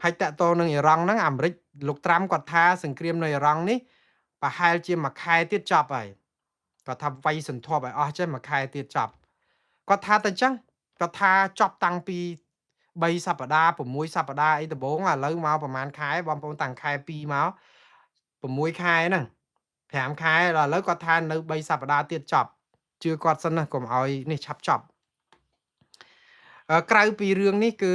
ហើយតាក់ទងនឹងអ៊ីរ៉ង់ហ្នឹងអាមេរិកលោកត្រាំគាត់ថាសង្គ្រាមនៅអ៊ីរ៉ង់នេះប្រហែលជាមួយខែទៀតចប់ហើយគាត់ថាវាយសន្ធប់ឲ្យអស់ចេះមួយខែទៀតចប់គាត់ថាតែអញ្ចឹងគាត់ថាចប់តាំងពី3សប្តាហ៍6សប្តាហ៍អីដំបូងឥឡូវមកប្រហែលខែបងប្អូនតាំងខែ2មក6ខែហ្នឹង5ខែដល់ឥឡូវគាត់ថានៅ3សប្តាហ៍ទៀតចប់ជឿគាត់សិនណាកុំឲ្យនេះឆាប់ចប់ក្រៅពីរឿងនេះគឺ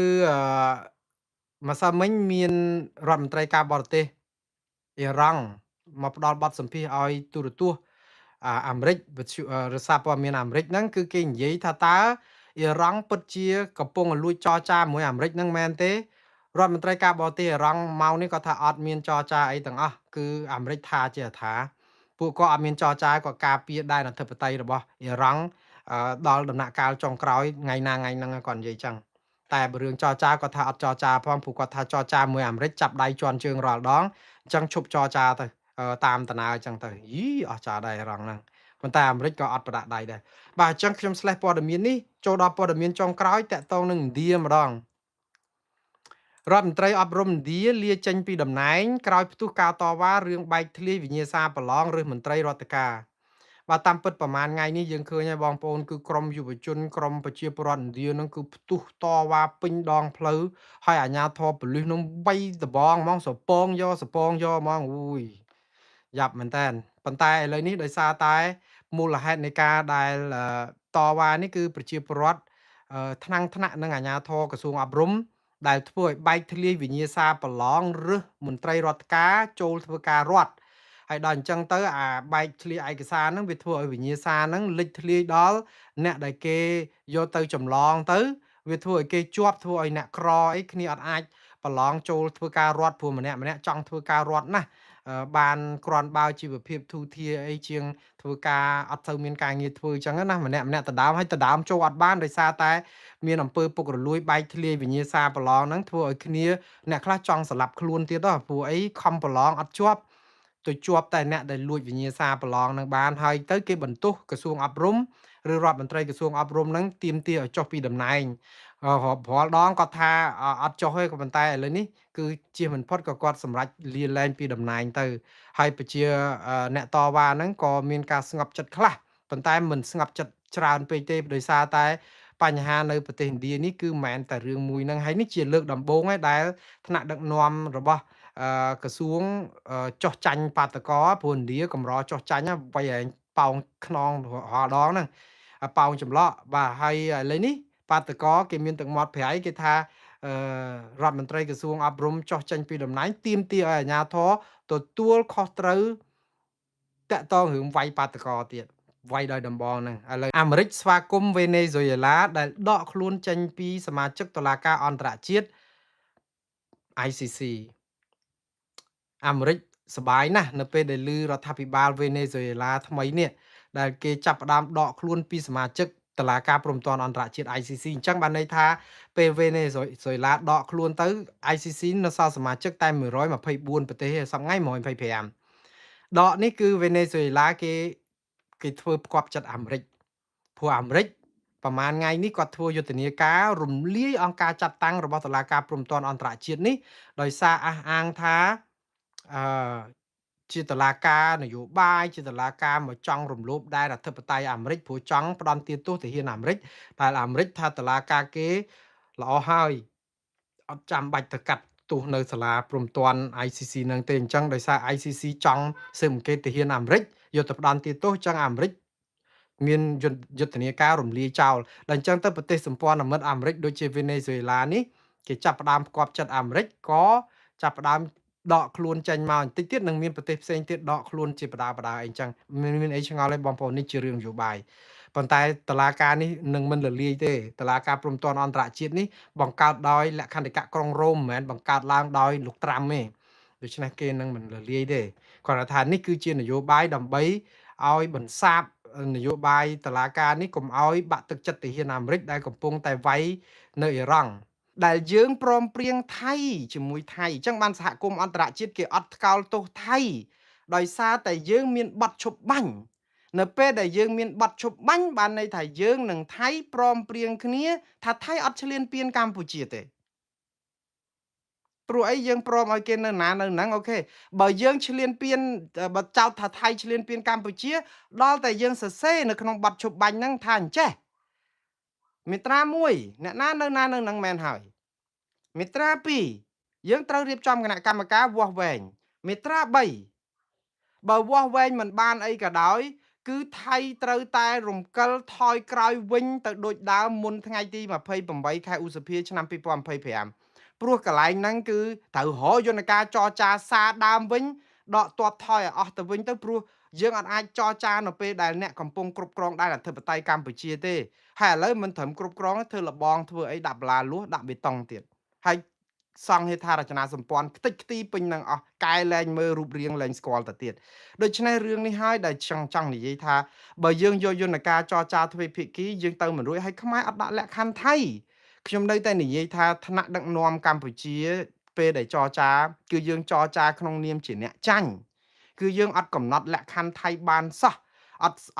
ម្សិលមិញមានរដ្ឋមន្ត្រីការបរទេសអ៊ីរ៉ង់មកផ្ដល់បទសម្ភាសន៍ឲ្យទូរទស្សន៍អាមេរិកវិទ្យុរសារព័ត៌មានអាមេរិកហ្នឹងគឺគេនិយាយថាតើអ៊ីរ៉ង់ពិតជាកំពុងលួចចរចាជាមួយអាមេរិកហ្នឹងមែនទេរដ្ឋមន្ត្រីការបរទេសអ៊ីរ៉ង់មកនេះគាត់ថាអត់មានចរចាអីទាំងអស់គឺអាមេរិកថាជាថាពួកគាត់អត់មានចរចាគាត់ការពារដែនអធិបតេយ្យរបស់អ៊ីរ៉ង់ដល់ដំណាក់កាលចុងក្រោយថ្ងៃណាថ្ងៃហ្នឹងគាត់និយាយចឹងតែបើរឿងចរចាគាត់ថាអត់ចរចាផងព្រោះគាត់ថាចរចាមួយអាមេរិកចាប់ដៃជន់ជើងរាល់ដងអញ្ចឹងឈប់ចរចាទៅតាមតាណាអញ្ចឹងទៅយីអស់ចាដែររងហ្នឹងប៉ុន្តែអាមេរិកក៏អត់ប្រដាក់ដៃដែរបាទអញ្ចឹងខ្ញុំឆ្លេះព័ត៌មាននេះចូលដល់ព័ត៌មានចុងក្រោយតាក់ទងនឹងឥណ្ឌាម្ដងរដ្ឋមន្ត្រីអប់រំឥណ្ឌាលាចេញពីតំណែងក្រោយផ្ទុះការតវ៉ារឿងបែកធ្លាយវិញ្ញាសាប្រឡងឬមន្ត្រីរដ្ឋការបាទតាមពិតប្រហែលថ្ងៃនេះយើងឃើញហើយបងប្អូនគឺក្រមយុវជនក្រមប្រជាពលរដ្ឋឥណ្ឌានឹងគឺផ្ទុះតវ៉ាពេញដងផ្លូវហើយអាជ្ញាធរប៉ូលីសនឹងវាយដបងហ្មងសពងយកហ្មងអូយយ៉ាប់មែនតើប៉ុន្តែឥឡូវនេះដោយសារតែមូលហេតុនៃការដែលតវ៉ានេះគឺប្រជាពលរដ្ឋថ្នាក់នឹងអាជ្ញាធរក្រសួងអប់រំដែលធ្វើឲ្យបែកធ្លាយវិញ្ញាសាប្រឡងឬមន្ត្រីរដ្ឋការចូលធ្វើការរដ្ឋហើយដល់អញ្ចឹងទៅអាបែកធ្លាយឯកសារហ្នឹងវាធ្វើឲ្យវិញ្ញាសាហ្នឹងលេចធ្លាយដល់អ្នកដែលគេយកទៅចម្លងទៅវាធ្វើឲ្យគេជាប់ធ្វើឲ្យអ្នកក្រអីគ្នាអត់អាចប្រឡងចូលធ្វើការរដ្ឋព្រោះម្នាក់ចង់ធ្វើការរដ្ឋណាស់បានគ្រាន់បើជីវភាពទូធាអីជាងធ្វើការអត់ទៅមានការងារធ្វើអញ្ចឹងណាម្នាក់ដដើមហើយដដើមចូលអត់បានដោយសារតែមានអំពើពុករលួយបែកធ្លាយវិញ្ញាសាប្រឡងហ្នឹងធ្វើឲ្យគ្នាអ្នកខ្លះចង់ស្លាប់ខ្លួនទៀតដល់ព្រោះអីខំប្រឡងអត់ជាប់ទៅជាប់តែអ្នកដែលលួចវិញ្ញាសាប្រឡងនឹងបានហើយទៅគេបន្ទោសក្រសួងអប់រំឬរដ្ឋមន្ត្រីក្រសួងអប់រំហ្នឹងទាមទារឲ្យចុះពីតំណែងរាប់រាល់ដងគាត់ថាអត់ចុះទេក៏ប៉ុន្តែឥឡូវនេះគឺជាមិនផុតក៏គាត់សម្រេចលាលែងពីតំណែងទៅហើយប្រជាអ្នកតវ៉ាហ្នឹងក៏មានការស្ងប់ចិត្តខ្លះប៉ុន្តែមិនស្ងប់ចិត្តច្រើនពេកទេដោយសារតែបញ្ហានៅប្រទេសឥណ្ឌានេះគឺមិនមែនតែរឿងមួយហ្នឹងហើយនេះជាលើកដំបូងហើយដែលថ្នាក់ដឹកនាំរបស់ក្រសួងចុះចាញ់បាតកោព្រោះឥណ្ឌាកម្រចុះចាញ់វាយឯងប៉ោងខ្នងរាល់ដងហ្នឹងប៉ោងចម្លក់បាទហើយឥឡូវនេះបាតកោគេមានទឹកមាត់ប្រៃគេថាអឺរដ្ឋមន្ត្រីក្រសួងអប់រំចុះចេញពីតំណែងទាមទារឲ្យអាជ្ញាធរទទួលខុសត្រូវតាក់ទងរឿងវាយបាតកោទៀតវាយដោយដំបងហ្នឹងឥឡូវអាមេរិកស្វាគមន៍វេណេស៊ុយអេឡាដែលដកខ្លួនចេញពីសមាជិកតុលាការអន្តរជាតិ ICC អាមេរិកសប្បាយណាស់នៅពេលដែលឮរដ្ឋាភិបាលវេណេស៊ុយអេឡាថ្មីនេះដែលគេចាប់ផ្ដើមដកខ្លួនពីសមាជិកតុលាការព្រហ្មទណ្ឌអន្តរជាតិ ICC អញ្ចឹងបានន័យថាពេលវេណេស៊ុយអេឡាដកខ្លួនទៅ ICC នៅសល់សមាជិកតែ124ប្រទេសទេសប្តាហ៍ថ្ងៃ125ដកនេះគឺវេណេស៊ុយអេឡាគេធ្វើផ្គាប់ចិត្តអាមេរិកព្រោះអាមេរិកប្រហែលថ្ងៃនេះគាត់ធ្វើយុទ្ធនាការរំលាយអង្គការចាត់តាំងរបស់តុលាការព្រហ្មទណ្ឌអន្តរជាតិនេះដោយសារអះអាងថាអឺជាតុលាការនយោបាយជាតុលាការមកចង់រំលោភដែនអធិបតេយ្យអាមេរិកព្រោះចង់ផ្ដន់ទោសទៅហ៊ានអាមេរិកតែអាមេរិកថាតុលាការគេល្អហើយអត់ចាំបាច់ទៅកាត់ទោសនៅសាលាព្រហ្មទណ្ឌ ICC នឹងទេអញ្ចឹងដោយសារ ICC ចង់ស៊ើបអង្កេតទៅហ៊ានអាមេរិកយកទៅផ្ដន់ទោសអញ្ចឹងអាមេរិកមានយុទ្ធនាការរំលាយចោលដល់អញ្ចឹងទៅប្រទេសសម្ព័ន្ធមិត្តអាមេរិកដូចជាវេណេស៊ុយអេឡានេះគេចាប់ផ្ដើមផ្គាប់ចិត្តអាមេរិកក៏ចាប់ផ្ដើមដកខ្លួនចេញមកបន្តិចទៀតនឹងមានប្រទេសផ្សេងទៀតដកខ្លួនជាបដាអីចឹងមានអីឆ្ងល់ទេបងប្អូននេះជារឿងនយោបាយប៉ុន្តែតឡាការនេះនឹងមិនរលាយទេតឡាការព្រំទាន់អន្តរជាតិនេះបង្កើតដោយលក្ខន្តិកៈក្រុងរ៉ូមមិនមែនបង្កើតឡើងដោយលោកត្រាំទេដូច្នេះគេនឹងមិនរលាយទេគាត់ថានេះគឺជានយោបាយដើម្បីឲ្យបន្សាបនយោបាយតឡាការនេះកុំឲ្យបាក់ទឹកចិត្តទាហានអាមេរិកដែលកំពុងតែវាយនៅអ៊ីរ៉ង់ដែលយើងព្រមព្រៀងថៃជាមួយថៃអញ្ចឹងបានសហគមន៍អន្តរជាតិគេអត់ថ្កោលទោសថៃដោយសារតែយើងមានប័ណ្ណឈប់បាញ់នៅពេលដែលយើងមានប័ណ្ណឈប់បាញ់បានន័យថាយើងនិងថៃព្រមព្រៀងគ្នាថាថៃអត់ឈ្លានពានកម្ពុជាទេ ព្រោះអីយើងព្រមឲ្យគេនៅណានៅហ្នឹងអូខេបើយើងឈ្លានពានបើចោទថាថៃឈ្លានពានកម្ពុជាដល់តែយើងសរសេរនៅក្នុងបទឈប់បាញ់ហ្នឹងថាអញ្ចេះមាត្រា1អ្នកណានៅណានៅហ្នឹងមែនហើយមាត្រា2យើងត្រូវរៀបចំគណៈកម្មការវាស់វែងមាត្រា3បើវាស់វែងមិនបានអីក៏ដោយគឺថៃត្រូវតែរំកិលថយក្រោយវិញទៅដូចដើមមុនថ្ងៃទី28ខែឧសភាឆ្នាំ2025ព្រោះកន្លែងហ្នឹងគឺត្រូវរកយន្តការចរចាសារដើមវិញដកទ័ពថយឲ្យអស់ទៅវិញទៅព្រោះយើងអាចចរចានៅពេលដែលអ្នកកំពុងគ្រប់គ្រងដែនអធិបតេយ្យកម្ពុជាទេហើយឥឡូវមិនត្រឹមគ្រប់គ្រងធ្វើលបងធ្វើអីដាក់បន្លាលួសដាក់បេតុងទៀតហើយសង់ហេដ្ឋារចនាសម្ព័ន្ធខ្ទេចខ្ទីពេញនឹងអស់កែលែងមើលរូបរាងលែងស្គាល់ទៅទៀតដូច្នេះរឿងនេះហើយដែលចង់និយាយថាបើយើងយកយន្តការចរចាទ្វេភាគីយើងទៅមិនរួចហើយខ្មែរអត់ដាក់លក្ខខណ្ឌថៃខ្ញុំនៅតែនិយាយថាថ្នាក់ដឹកនាំកម្ពុជាពេលដែលចរចាគឺយើងចរចាក្នុងនាមជាអ្នកចាញ់គឺយើងអត់កំណត់លក្ខខណ្ឌថៃបានសោះ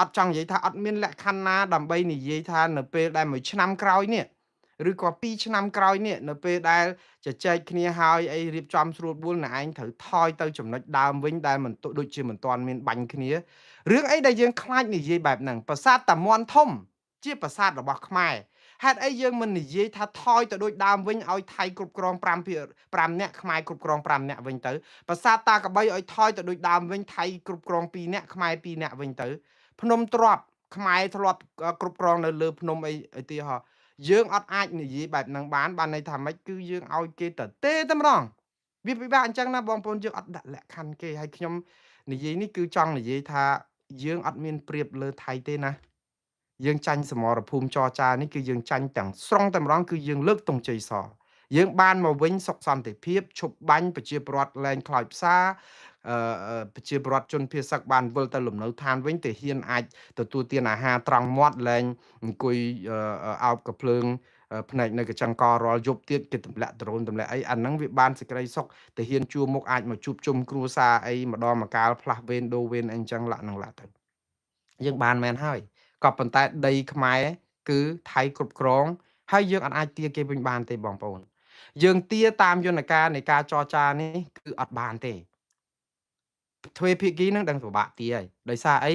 អត់ចង់និយាយថាអត់មានលក្ខខណ្ឌណាដើម្បីនិយាយថានៅពេលដែលមួយឆ្នាំក្រោយនេះឬក៏2ឆ្នាំក្រោយនេះនៅពេលដែលជជែកគ្នាហើយអីរៀបចំស្រួលបួលអ្នកឯងត្រូវថយទៅចំណុចដើមវិញដែលមិនដូចជាមិនទាន់មានបាញ់គ្នារឿងអីដែលយើងខ្លាចនិយាយបែបហ្នឹងប្រាសាទតាមាន់ធំជាប្រាសាទរបស់ខ្មែរហេតុអីយើងមិននិយាយថាថយទៅដូចដើមវិញឲ្យថៃគ្រប់គ្រង5នាក់ខ្មែរគ្រប់គ្រង5នាក់វិញទៅប្រាសាទតាកបីឲ្យថយទៅដូចដើមវិញថៃគ្រប់គ្រង2នាក់ខ្មែរ2នាក់វិញទៅភ្នំទ្រាប់ខ្មែរធ្លាប់គ្រប់គ្រងនៅលើភ្នំអីទីហោយើងអត់អាចនិយាយបែបហ្នឹងបានន័យថាម៉េចគឺយើងឲ្យគេទៅទេតែម្ដងវាពិបាកអញ្ចឹងណាបងប្អូនយើងអត់ដាក់លក្ខខណ្ឌគេហើយខ្ញុំនិយាយនេះគឺចង់និយាយថាយើងអត់មានប្រៀបលើថៃទេណាយើងចាញ់សមរភូមិចរចានេះគឺយើងចាញ់ទាំងស្រុងតែម្ដងគឺយើងលើកទង់ជ័យសយើងបានមកវិញសុខសន្តិភាពឈប់បាញ់ប្រជាពលរដ្ឋលែងខ្លោចផ្សាប្រជាពលរដ្ឋជនភៀសសឹកបានវិលទៅលំនៅឋានវិញទៅហ៊ានអាចទទួលទានអាហារត្រង់មាត់លែងអង្គុយអោបកភ្លើងផ្នែកនៅកញ្ចឹងករាល់យប់ទៀតគេទម្លាក់ដ្រូនទម្លាក់អីអាហ្នឹងវាបានសេចក្តីសុខទៅហ៊ានជួមុខអាចមកជួបជុំគ្រួសារអីម្ដងម្កាលផ្លាស់វេនដូរវេនអីអញ្ចឹងឡាក់នឹងឡាក់ទៅយើងបានមែនហើយក៏ប៉ុន្តែដីខ្មែរគឺថៃគ្រប់គ្រងហើយយើងអាចទាគេវិញបានទេបងប្អូនយើងទាតាមយន្តការនៃការចរចានេះគឺអត់បានទេទ្វេភាគីនឹងដឹងពិបាកទាហើយដោយសារអី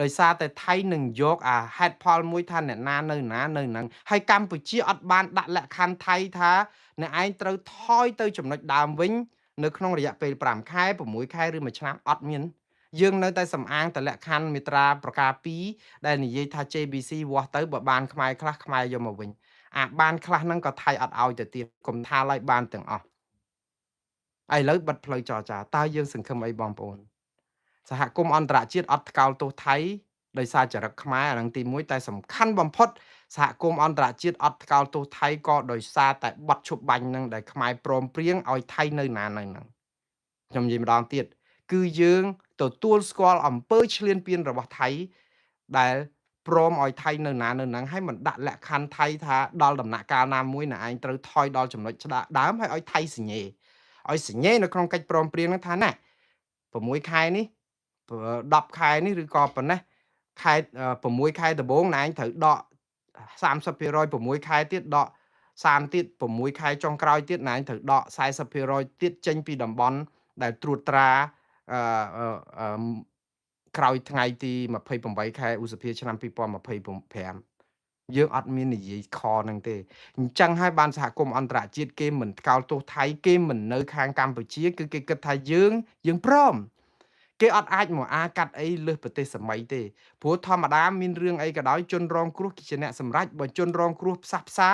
ដោយសារតែថៃនឹងយកអាហេតុផលមួយថាអ្នកណានៅណានៅហ្នឹងហើយកម្ពុជាអត់បានដាក់លក្ខខណ្ឌថៃថាអ្នកឯងត្រូវថយទៅចំណុចដើមវិញនៅក្នុងរយៈពេល5ខែ6ខែឬ1ឆ្នាំអត់មានយើងនៅតែសំអាងតលក្ខខណ្ឌមាត្រាប្រការ2ដែលនិយាយថា JBC វាស់ទៅបើបានខ្មែរខ្លះខ្មែរយកមកវិញអាបានខ្លះហ្នឹងក៏ថៃអត់ឲ្យទៅទៀតគុំថាឡើយបានទាំងអស់ឥឡូវបិទផ្លូវចរចាតើយើងសង្ឃឹមអីបងប្អូនសហគមន៍អន្តរជាតិអត់ថ្កោលទោសថៃដោយសារចរិតខ្មែរអានឹងទី1តែសំខាន់បំផុតសហគមន៍អន្តរជាតិអត់ថ្កោលទោសថៃក៏ដោយសារតែបត់ឈប់បាញ់នឹងដែលខ្មែរព្រមព្រៀងឲ្យថៃនៅណានៅហ្នឹងខ្ញុំនិយាយម្ដងទៀតគឺយើងទទួលស្គាល់អំពើឈ្លានពានរបស់ថៃដែលព្រមឲ្យថៃនៅណានៅហ្នឹងហើយមិនដាក់លក្ខខណ្ឌថៃថាដល់ដំណាក់កាលណាមួយណែឯងត្រូវថយដល់ចំណុចដើមហើយឲ្យថៃសញ្ញេនៅក្នុងកិច្ចព្រមព្រៀងហ្នឹងថាណា6ខែនេះ10ខែនេះឬក៏ប៉ុណ្ណេះខែ6ខែដំបូងណែឯងត្រូវដក30% 6ខែទៀតដក30ទៀត6ខែចុងក្រោយទៀតណែឯងត្រូវដក40%ទៀតចេញពីតំបន់ដែលត្រួតត្រាក្រោយថ្ងៃទី28ខែឧសភាឆ្នាំ2025យើងអត់មាននិយាយខហ្នឹងទេអញ្ចឹងហើយបានសហគមន៍អន្តរជាតិគេមិនថ្កោលទោសថៃគេមិននៅខាងកម្ពុជាគឺគេគិតថាយើងព្រមគេអត់អាចមកអាកាត់អីលើសប្រទេសសម័យទេព្រោះធម្មតាមានរឿងអីក៏ដោយជនរងគ្រោះជាអ្នកសម្រេចបើជនរងគ្រោះផ្សះផ្សា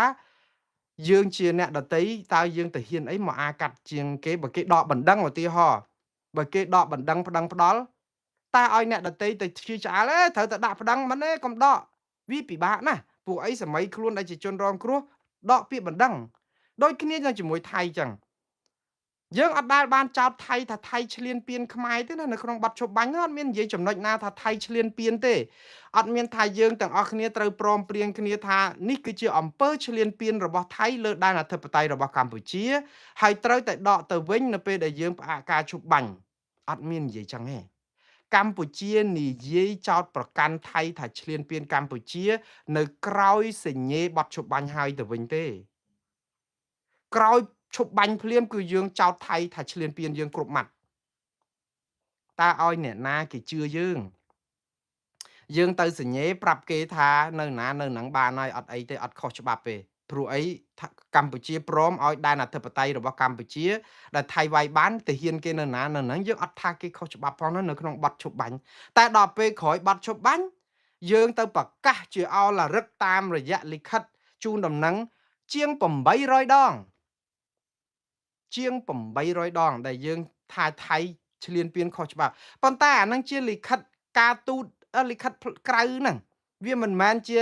យើងជាអ្នកដតីតើយើងទៅហ៊ានអីមកអាកាត់ជាងគេបើគេដកបណ្ដឹងឧទាហរណ៍បើគេដកបណ្ដឹងប្តឹងផ្ដាល់តើឲ្យអ្នកដតីទៅឈឺឆ្អាលត្រូវទៅដាក់ប្តឹងមិនទេកុំដកវាពិបាកណាស់ពួកអីសម័យខ្លួនដែលជាជនរងគ្រោះដកពាក្យបណ្ដឹងដូចគ្នាយ៉ាងជាមួយថៃចឹងយើងអត់ដែលបានចោទថៃថាថៃឈ្លានពានខ្មែរទេណានៅក្នុងបទឈប់បាញ់នោះអត់មាននិយាយចំណុចណាថាថៃឈ្លានពានទេអត់មានថាយើងទាំងអស់គ្នាត្រូវព្រមព្រៀងគ្នាថានេះគឺជាអំពើឈ្លានពានរបស់ថៃលើដែនអធិបតេយ្យរបស់កម្ពុជាហើយត្រូវតែដកទៅវិញនៅពេលដែលយើងផ្អាកការឈប់បាញ់អត់មាននិយាយចឹងទេកម្ពុជានិយាយចោទប្រកាន់ថៃថាឈ្លានពានកម្ពុជានៅក្រោយសញ្ញេបទឈប់បាញ់ហើយទៅវិញទេក្រោយ ឈប់បាញ់ភ្លាមគឺយើងចោតថៃថាឈ្លានពានយើងគ្រប់ម៉ាត់តើឲ្យអ្នកណាគេជឿយើងទៅសញ្ញេប្រាប់គេថានៅណានៅហ្នឹងបានហើយអត់អីទេអត់ខុសច្បាប់ទេព្រោះអីកម្ពុជាព្រមឲ្យដែនអធិបតេយ្យរបស់កម្ពុជាដែលថៃវាយបានទៅហ៊ានគេនៅណានៅហ្នឹងយើងអត់ថាគេខុសច្បាប់ផងនៅក្នុងបទឈប់បាញ់តែដល់ពេលក្រោយបទឈប់បាញ់យើងទៅប្រកាសជាអលរឹកតាមរយៈលិខិតជូនដំណឹងជាង800ដងជាង800ដងដែលយើងថាថៃឈ្លានពានខុសច្បាប់ប៉ុន្តែអាហ្នឹងជាលិខិតការទូតលិខិតក្រៅហ្នឹងវាមិនមែនជា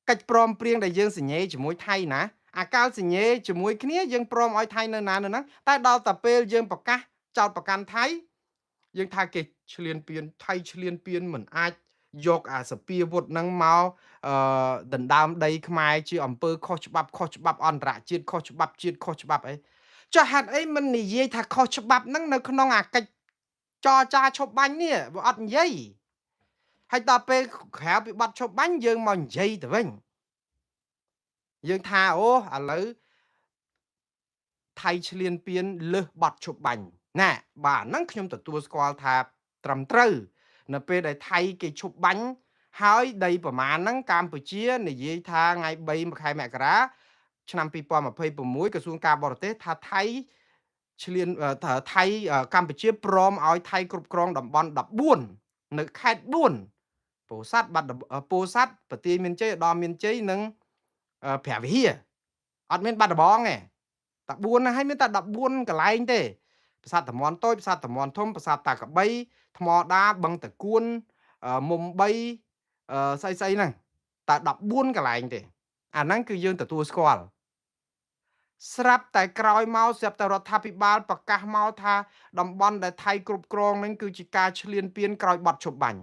កិច្ចព្រមព្រៀងដែលយើងសញ្ញេជាមួយថៃណាអាកាលសញ្ញេជាមួយគ្នាយើងព្រមឲ្យថៃនៅណានៅហ្នឹងតែដល់តែពេលយើងប្រកាសចោតប្រកាន់ថៃយើងថាគេឈ្លានពានថៃឈ្លានពានមិនអាចយកអាសពាវុធហ្នឹងមកដណ្ដើមដីខ្មែរជាអំពើខុសច្បាប់អន្តរជាតិខុសច្បាប់ជាតិខុសច្បាប់អីចុះហេតុអីមិននិយាយថាខុសច្បាប់ហ្នឹងនៅក្នុងអាកិច្ចចរចាឈប់បាញ់នេះវាអត់និយាយហើយដល់ពេលក្រៅពីបាត់ឈប់បាញ់យើងមកនិយាយទៅវិញយើងថាអូឥឡូវថៃឈ្លានពានលើសបាត់ឈប់បាញ់ណាបាទហ្នឹងខ្ញុំទទួលស្គាល់ថាត្រឹមត្រូវនៅពេលដែលថៃគេឈប់បាញ់ហើយដីប្រមាណហ្នឹងកម្ពុជានិយាយថាថ្ងៃ3ខែមករាឆ្នាំ2026ក្រសួងការបរទេសថាថៃឈ្លានថាថៃកម្ពុជាព្រមឲ្យថៃគ្រប់គ្រងតំបន់14នៅខេត្ត4ពោធិ៍សាត់បាត់ពោធិ៍សាត់ប្រទាយមានជ័យឧត្តរមានជ័យនិងព្រះវិហារអត់មានបាត់ដំបងទេតែ4ណាហើយមានតែ14កន្លែងទេប្រាសាទតំន់តូចប្រាសាទតំន់ធំប្រាសាទតាកបីថ្មដាបឹងតគួនមុំ3ស្អីហ្នឹងតែ14កន្លែងទេអាហ្នឹងគឺយើងទទួលស្គាល់ស្រាប់តែក្រោយមកស្រាប់តែរដ្ឋាភិបាលប្រកាសមកថាតំបន់ដែលថៃគ្រប់គ្រងហ្នឹងគឺជាការឈ្លានពានក្រោយបទឈប់បាញ់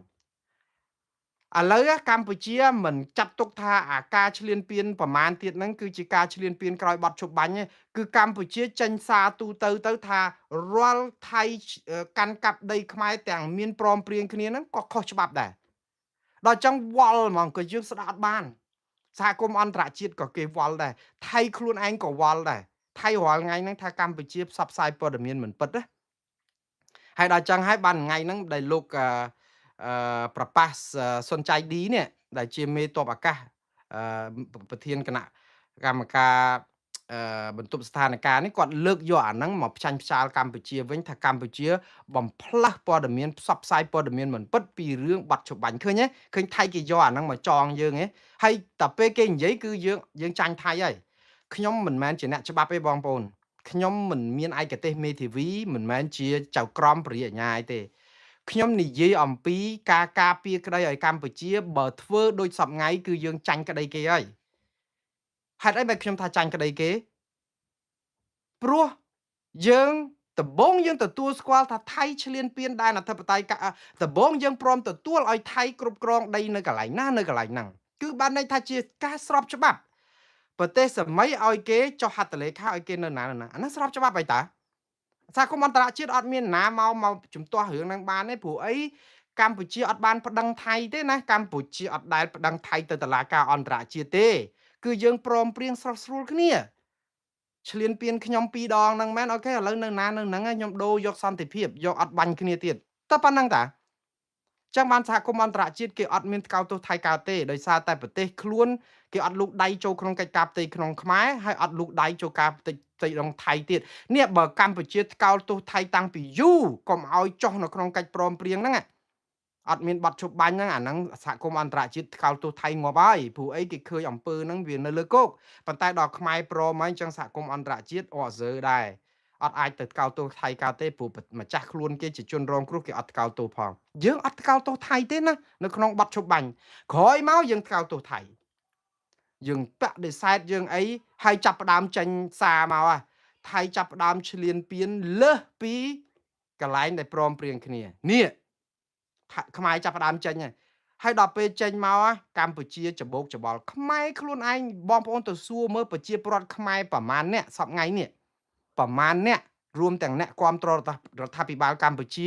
ឥឡូវកម្ពុជាមិនចាត់ទុកថាអាការឈ្លានពានប្រមាណទៀតហ្នឹងគឺជាការឈ្លានពានក្រោយបទឈប់បាញ់ទេគឺកម្ពុជាចេញសារទូទៅថារាល់ថៃកាន់កាប់ដីខ្មែរទាំងមានព្រមព្រៀងគ្នាហ្នឹងក៏ខុសច្បាប់ដែរដល់ចឹងវល់ហ្មងក៏យើងស្ដាប់បានសហគមន៍អន្តរជាតិក៏គេវល់ដែរថៃខ្លួនឯងក៏វល់ដែរថៃរាល់ថ្ងៃហ្នឹងថាកម្ពុជាផ្សព្វផ្សាយព័ត៌មានមិនពិតណាហើយដល់ចឹងហើយបានថ្ងៃហ្នឹងដែលលោកប្រប៉ាសសុនចៃឌីនេះដែលជាមេទ័ពអាកាសប្រធានគណៈកម្មការបន្ទប់ស្ថានភាពនេះគាត់លើកយកអាហ្នឹងមកផ្ចាញ់ផ្ចាលកម្ពុជាវិញថាកម្ពុជាបំផ្លាស់ព័ត៌មានផ្សព្វផ្សាយព័ត៌មានមិនពិតពីរឿងបាត់ឈប់បាញ់ឃើញទេឃើញថៃគេយកអាហ្នឹងមកចងយើងហ៎ហើយតែពេលគេនិយាយគឺយើងចាញ់ថៃហើយខ្ញុំមិនមែនជាអ្នកច្បាប់ទេបងប្អូនខ្ញុំមិនមានឯកទេសមេធាវីមិនមែនជាចៅក្រមពរិយាញ្ញាអីទេខ្ញុំនិយាយអំពីការការពារក្តីឲ្យកម្ពុជាបើធ្វើដូចសពថ្ងៃគឺយើងចាញ់ក្តីគេហើយហេតុអីបើខ្ញុំថាចាញ់ក្តីគេព្រោះយើងដំបងយើងទទួលស្គាល់ថាថៃឈ្លានពានដែនអធិបតេយ្យដំបងយើងព្រមទទួលឲ្យថៃគ្រប់គ្រងដីនៅកន្លែងណានៅកន្លែងហ្នឹងគឺបានន័យថាជាការស្របច្បាប់ប្រទេសសម័យឲ្យគេចុះហត្ថលេខាឲ្យគេនៅណាអាហ្នឹងស្របច្បាប់អីតាសហគមន៍អន្តរជាតិអត់មានណាមកជំទាស់រឿងហ្នឹងបានទេព្រោះអីកម្ពុជាអត់បានប្តឹងថៃទេណាកម្ពុជាអត់ដែលប្តឹងថៃទៅតុលាការអន្តរជាតិទេគឺយើងព្រមព្រៀងស្រស់ស្រួលគ្នាឈ្លានពានខ្ញុំ2ដងហ្នឹងមែនអូខេឥឡូវនៅណានៅហ្នឹងខ្ញុំដូរយកសន្តិភាពយកអត់បាញ់គ្នាទៀតតែប៉ុណ្្នឹងតាចឹងបានសហគមន៍អន្តរជាតិគេអត់មានថ្កោលទោសថៃកើតទេដោយសារតែប្រទេសខ្លួនគេអត់លូកដៃចូលក្នុងកិច្ចការផ្ទៃក្នុងខ្មែរហើយអត់លូកដៃចូលការផ្ទៃក្នុងថៃទៀតនេះបើកម្ពុជាថ្កោលទោសថៃតាំងពីយូរកុំឲ្យចុះនៅក្នុងកិច្ចព្រមព្រៀងហ្នឹងអត់មានបាត់ឈប់បាញ់ហ្នឹងអាហ្នឹងសហគមន៍អន្តរជាតិថ្កោលទោសថៃងាប់ហើយព្រោះអីគេឃើញអំពើហ្នឹងវានៅលើគោកប៉ុន្តែដល់ខ្មែរព្រមហើយចឹងសហគមន៍អន្តរជាតិអត់សើដែរអត់អាចទៅថ្កោលទោសថៃកើតទេព្រោះម្ចាស់ខ្លួនគេជាជនរងគ្រោះគេអត់ថ្កោលទោសផងយើងអត់ថ្កោលទោសថៃទេណានៅក្នុងបាត់ឈប់បាញ់ក្រោយមកយើងថ្កោលទោសថៃយើងបដិសេធយើងអីហើយចាប់ផ្ដើមចេញសារមកថៃចាប់ផ្ដើមឈ្លានពានលើសពីកន្លែងដែលព្រមព្រៀងគ្នានេះខ្មែរចាប់ផ្ដើមចេញហើយដល់ពេលចេញមកកម្ពុជាច្បោកច្បល់ខ្មែរខ្លួនឯងបងប្អូនទៅសួរមើលប្រជាពលរដ្ឋខ្មែរប្រមាណអ្នកសប្ថ្ងៃនេះប្រមាណអ្នករួមទាំងអ្នកគ្រប់គ្រងរដ្ឋាភិបាលកម្ពុជា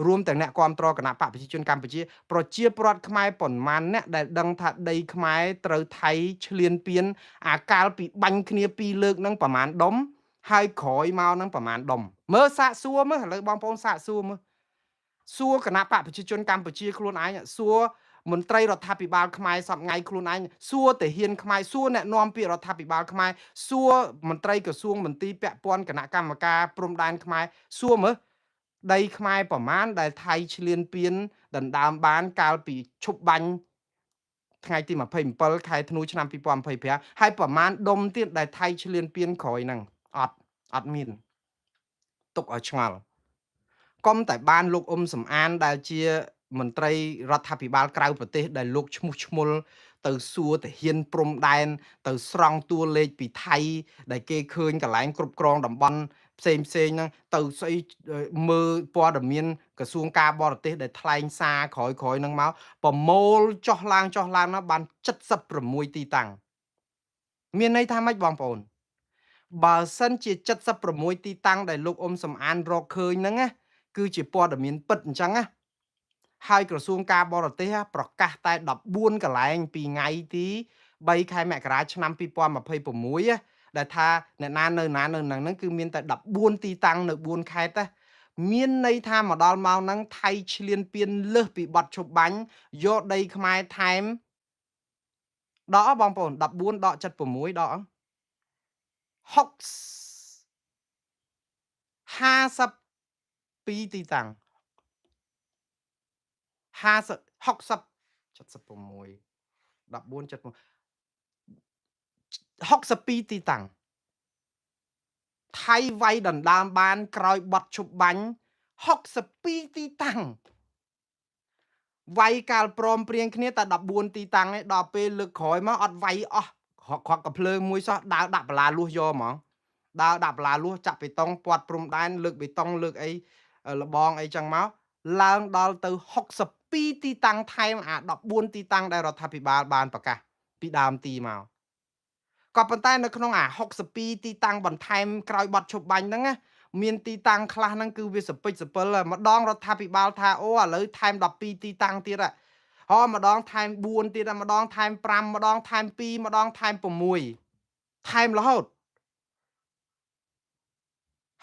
រួមទាំងអ្នកគ្រប់គ្រងគណៈបកប្រជាជនកម្ពុជាប្រជាពលរដ្ឋខ្មែរប្រមាណអ្នកដែលដឹងថាដីខ្មែរត្រូវថៃឈ្លានពានអាកាលពីបាញ់គ្នា2លើកហ្នឹងប្រមាណដុំ ហើយក្រោយមកនឹងប្រមាណដុំមើលសាកសួរមើលឥឡូវបងប្អូនសាកសួរមើលសួរគណៈបកប្រជាជនកម្ពុជាខ្លួនឯងសួរមន្ត្រីរដ្ឋាភិបាលខ្មែរសប្ងៃខ្លួនឯងសួរតាហ៊ានខ្មែរសួរអ្នកនាំពាក្យរដ្ឋាភិបាលខ្មែរសួរមន្ត្រីក្រសួងមន្ទីរពាក់ព័ន្ធគណៈកម្មការព្រំដែនខ្មែរសួរមើលដីខ្មែរប្រមាណដែលថៃឈ្លានពានដណ្ដើមបានកាលពីឈប់បាញ់ថ្ងៃទី27ខែធ្នូឆ្នាំ2025ហើយប្រមាណដុំទៀតដែលថៃឈ្លានពានក្រោយហ្នឹងអត់មានទុកឲ្យឆ្ងល់កុំតែបានលោកអ៊ុំសំអានដែលជាមន្ត្រីរដ្ឋាភិបាលក្រៅប្រទេសដែលលោកឈ្មោះឈ្មុលទៅសួរទាហានព្រំដែនទៅស្រង់តួលេខពីថៃដែលគេឃើញកន្លែងគ្រប់គ្រងតំបន់ផ្សេងហ្នឹងទៅស្អីមើលព័ត៌មានក្រសួងការបរទេសដែលថ្លែងសារក្រោយហ្នឹងមកប្រមូលចុះឡើងណាបាន76ទីតាំងមានន័យថាម៉េចបងប្អូនបើសិនជា76ទីតាំងដែលលោកអ៊ុំសំអានរកឃើញហ្នឹងណាគឺជាព័ត៌មានពិតអញ្ចឹងណាហើយក្រសួងការបរទេសប្រកាសតែ14កន្លែងពីថ្ងៃទី3ខែមករាឆ្នាំ2026ដែលថាអ្នកណានៅហ្នឹងគឺមានតែ14ទីតាំងនៅ4ខេត្តណាមានន័យថាមកដល់ម៉ោងហ្នឹងថៃឈ្លានពានលើសពីបទឈប់បាញ់យកដីខ្មែរថែមដកបងប្អូន14ដក76ដក52ទីតាំង50 60 76 14 76 62ទីតាំងថៃវាយដណ្ដើមបានក្រោយបត់ឈប់បាញ់62ទីតាំងវាយកាលព្រមព្រៀងគ្នាតែ14ទីតាំងឯងដល់ពេលលើកក្រោយមកអត់វាយអស់គ្រាប់កាភ្លើងមួយសោះដើរដាក់បលាលួសយកហ្មងដើរដាក់បលាលួសចាក់បេតុងពាត់ព្រំដែនលើកបេតុងលើកអីលបងអីចឹងមកឡើងដល់ទៅ62ទីតាំងថែមអា14ទីតាំងដែលរដ្ឋាភិបាលបានប្រកាសពីដើមទីមកក៏ប៉ុន្តែនៅក្នុងអា62ទីតាំងបន្ថែមក្រោយបត់ឈប់បាញ់ហ្នឹងណាមានទីតាំងខ្លះហ្នឹងគឺវាសពិចសពិលម្ដងរដ្ឋាភិបាលថាអូឥឡូវថែម12ទីតាំងទៀតម្ដងថែម4ទៀតម្ដងថែម5ម្ដងថែម2ម្ដងថែម6ថែមរហូត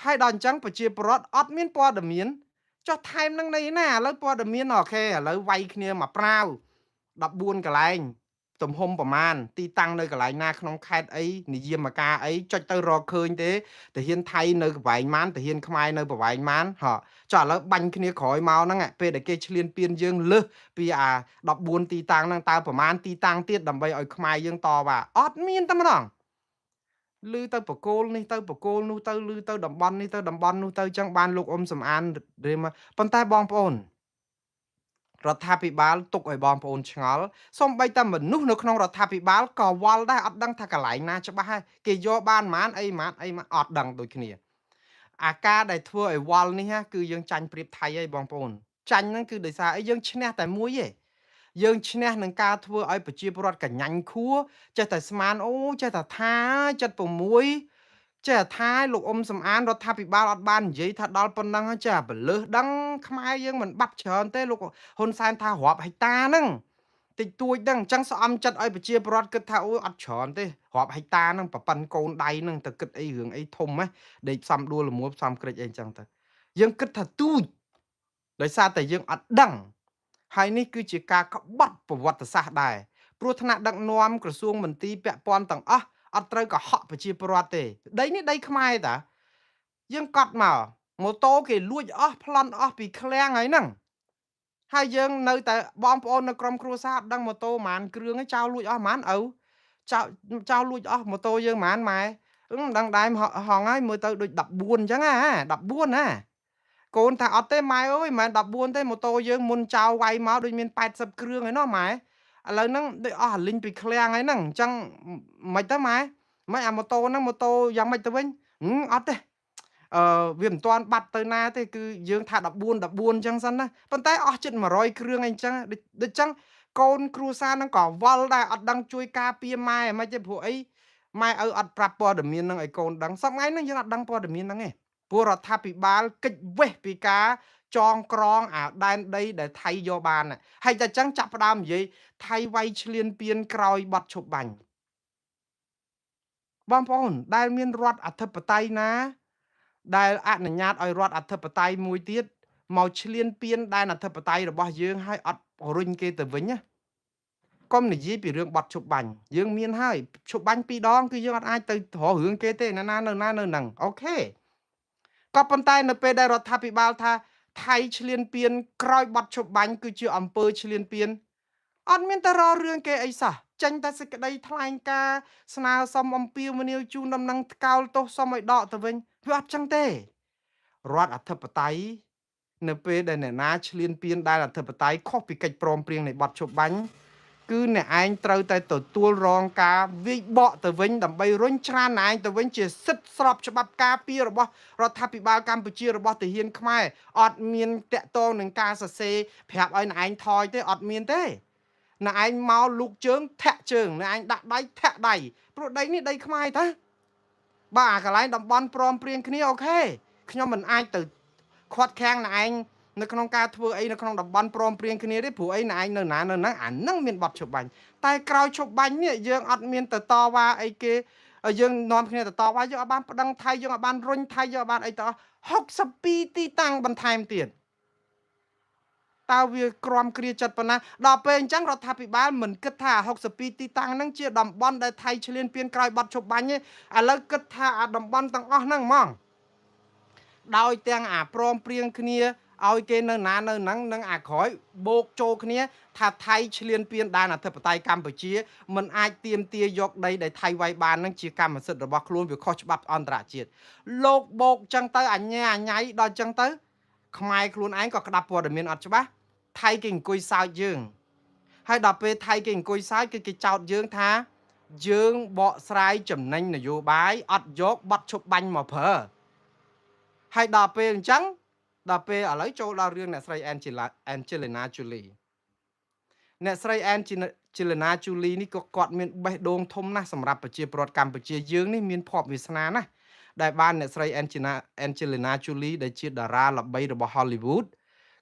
ហើយដល់អញ្ចឹងប្រជាពលរដ្ឋអត់មានព័ត៌មានចុះថែមនឹងន័យណាឥឡូវព័ត៌មានអូខេឥឡូវវាយគ្នាមកប្រាវ14កន្លែងទំហំប្រមាណទីតាំងនៅកន្លែងណាក្នុងខេត្តអីនិយាមការអីចុចទៅរកឃើញទេទាហានថៃនៅប្រវែងម៉ានទាហានខ្មែរនៅប្រវែងម៉ានចុះឥឡូវបាញ់គ្នាក្រោយមកហ្នឹងពេលដែលគេឈ្លានពានយើងលើសពីអា14ទីតាំងហ្នឹងតើប្រមាណទីតាំងទៀតដើម្បីឲ្យខ្មែរយើងតវ៉ាអត់មានតែម្ដងលឺទៅបកគោលនេះទៅបកគោលនោះទៅលឺទៅតំបន់នេះទៅតំបន់នោះទៅចឹងបានលោកអ៊ុំសំអានរៀបមកប៉ុន្តែបងប្អូនរដ្ឋាភិបាលទុកឲ្យបងប្អូនឆ្ងល់សូម្បីតែមនុស្សនៅក្នុងរដ្ឋាភិបាលក៏វល់ដែរអត់ដឹងថាកន្លែងណាច្បាស់ហើយគេយកបានប៉ុន្មានអីអត់ដឹងដូចគ្នាអាការដែលធ្វើឲ្យវល់នេះគឺយើងចាញ់ព្រៀបថៃហើយបងប្អូនចាញ់ហ្នឹងគឺដោយសារអីយើងឈ្នះតែមួយទេយើងឈ្នះនឹងការធ្វើឲ្យប្រជាពលរដ្ឋកញ្ញាញ់ខួរចេះតែស្មានអូចេះតែថា76ចេះថាលោកអ៊ុំសំអានរដ្ឋាភិបាលអត់បាននិយាយថាដល់ប៉ុណ្ណឹងចេះបលើសដឹងខ្មែរយើងមិនបាត់ច្រើនទេលោកហ៊ុនសែនថារាប់ហិកតាហ្នឹងតិចតួចហ្នឹងអញ្ចឹងស្អំចិត្តឲ្យប្រជាពលរដ្ឋគិតថាអូអត់ច្រើនទេរាប់ហិកតាហ្នឹងប្រប៉ិនកូនដៃហ្នឹងទៅគិតអីរឿងអីធំហ៎ដេកផ្សំដួលលមួផ្សំក្រិចអីអញ្ចឹងទៅយើងគិតថាទូចដោយសារតែយើងអត់ដឹងហើយនេះគឺជាការក្បត់ប្រវត្តិសាស្ត្រដែរព្រោះថ្នាក់ដឹកនាំក្រសួងមន្ទីរពាក់ព័ន្ធទាំងអស់អត់ត្រូវកុហកប្រជាពលរដ្ឋទេដីនេះដីខ្មែរតាយើងកត់មកម៉ូតូគេលួចអស់ប្លន់អស់ពីឃ្លាំងហើយហ្នឹងហើយយើងនៅតែបងប្អូននៅក្រុមគ្រួសារអត់ដឹងម៉ូតូប៉ុន្មានគ្រឿងឯងចៅលួចអស់ប៉ុន្មានឪចៅលួចអស់ម៉ូតូយើងប៉ុន្មានម៉ែមិនដឹងដែរហងហើយមើលទៅដូច14អញ្ចឹង14ណាកូនថាអត់ទេម៉ែអើយមិនមែន14ទេម៉ូតូយើងមុនចៅវាយមកដូចមាន80គ្រឿងឯណោះម៉ែឥឡូវហ្នឹងដូចអស់អាលីងពីឃ្លាំងហើយហ្នឹងអញ្ចឹងមិនទៅម៉ែមិនអាម៉ូតូហ្នឹងម៉ូតូយ៉ាងម៉េចទៅវិញអត់ទេវាមិនទាន់បាត់ទៅណាទេគឺយើងថា14អញ្ចឹងសិនណាប៉ុន្តែអស់ជិត100គ្រឿងអីអញ្ចឹងដូចចឹងកូនគ្រួសារហ្នឹងក៏វល់ដែរអត់ដឹងជួយការពារម៉ែមិនទេព្រោះអីម៉ែឪអត់ប្រាប់ព័ត៌មានហ្នឹងឲ្យកូនដឹងសប្តាហ៍ហ្នឹងយើងអត់ដឹងព័ត៌មានហ្នឹងទេព្រោះរដ្ឋាភិបាលកិច្ចវេះពីការចងក្រងអាដែនដីដែលថៃយកបានហើយតែចឹងចាប់ផ្ដើមនិយាយថៃវាយឈ្លានពានក្រោយបត់ឈប់បាញ់ បងប្អូនដែលមានរដ្ឋអធិបតេយ្យណាដែលអនុញ្ញាតឲ្យរដ្ឋអធិបតេយ្យមួយទៀតមកឈ្លានពានដែនអធិបតេយ្យរបស់យើងឲ្យអត់រុញគេទៅវិញណាកុំនិយាយពីរឿងបត់ឈប់បាញ់យើងមានហើយឈប់បាញ់2 ដងគឺយើងអត់អាចទៅរករឿងគេទេណានៅហ្នឹងអូខេក៏ប៉ុន្តែនៅពេលដែលរដ្ឋាភិបាលថាថៃឈ្លានពានក្រោយបត់ឈប់បាញ់គឺជាអង្គើឈ្លានពានអត់មានតែរករឿងគេអីសោះចេញតែសេចក្តីថ្លែងការណ៍ស្នើសុំអំពាវនាវជូនដំណឹងថ្កោលទោសសុំឲ្យដកទៅវិញវាអត់ចឹងទេរដ្ឋអធិបតេយ្យនៅពេលដែលអ្នកណាឈ្លានពានដែលអធិបតេយ្យខុសពីកិច្ចព្រមព្រៀងនៃបទឈប់បាញ់គឺអ្នកឯងត្រូវតែទទួលរងការវាយបកទៅវិញដើម្បីរុញច្រានអ្នកឯងទៅវិញជាសិទ្ធិស្របច្បាប់ការពាររបស់រដ្ឋាភិបាលកម្ពុជារបស់ទាហានខ្មែរអត់មានតាក់ទងនឹងការសរសេរប្រាប់ឲ្យអ្នកឯងថយទេអត់មានទេអ្នកឯងមកលូកជើងធាក់ជើងអ្នកឯងដាក់ដៃធាក់ដៃព្រោះដីនេះដីខ្មែរតាបាទអាកន្លែងតំបន់ព្រមព្រៀងគ្នាអូខេខ្ញុំមិនអាចទៅខាត់ខាំងអ្នកឯងនៅក្នុងការធ្វើអីនៅក្នុងតំបន់ព្រមព្រៀងគ្នាទេព្រោះអីអ្នកឯងនៅណានៅហ្នឹងអាហ្នឹងមានបទឈប់បាញ់តែក្រោយឈប់បាញ់នេះយើងអត់មានទៅតវ៉ាអីគេយើងនាំគ្នាទៅតវ៉ាយើងអត់បានប្តឹងថៃយើងអត់បានរុញថៃយើងអត់បានអីទៅ62ទីតាំងបន្ថែមទៀតតើវាក្រំគ្រាចិត្តប៉ុណ្ណាដល់ពេលអញ្ចឹងរដ្ឋាភិបាលមិនគិតថា62ទីតាំងហ្នឹងជាតំបន់ដែលថៃឈ្លានពានក្រោយបទឈប់បាញ់ទេឥឡូវគិតថាអាតំបន់ទាំងអស់ហ្នឹងហ្មងដោយទាំងអាព្រមព្រៀងគ្នាឲ្យគេនៅណានៅហ្នឹងនឹងអាក្រោយបូកចូលគ្នាថាថៃឈ្លានពានដែនអធិបតេយ្យកម្ពុជាមិនអាចទាមទារយកដីដែលថៃវាយបាននឹងជាកម្មសិទ្ធិរបស់ខ្លួនវាខុសច្បាប់អន្តរជាតិលោកបូកចឹងទៅអញ្ញាអញ្ញៃដល់ចឹងទៅខ្មែរខ្លួនឯងក៏ក្តាប់ព័ត៌មានអត់ច្បាស់ថៃគេអង្គុយសើចយើងហើយដល់ពេលថៃគេអង្គុយសើចគឺគេចោទយើងថាយើងបកស្រាយចំណេញនយោបាយអត់យកបတ်ឈប់បាញ់មកប្រើហើយដល់ពេលអញ្ចឹងដល់ពេលឥឡូវចូលដល់រឿងអ្នកស្រី Angelina Jolie អ្នកស្រី Angelina Jolie នេះក៏គាត់មានបេះដូងធំណាស់សម្រាប់ប្រជាពលរដ្ឋកម្ពុជាយើងនេះមានភ័ព្វវាសនាណាស់ដែលបានអ្នកស្រី Angelina Jolie ដែលជាតារាល្បីរបស់ Hollywood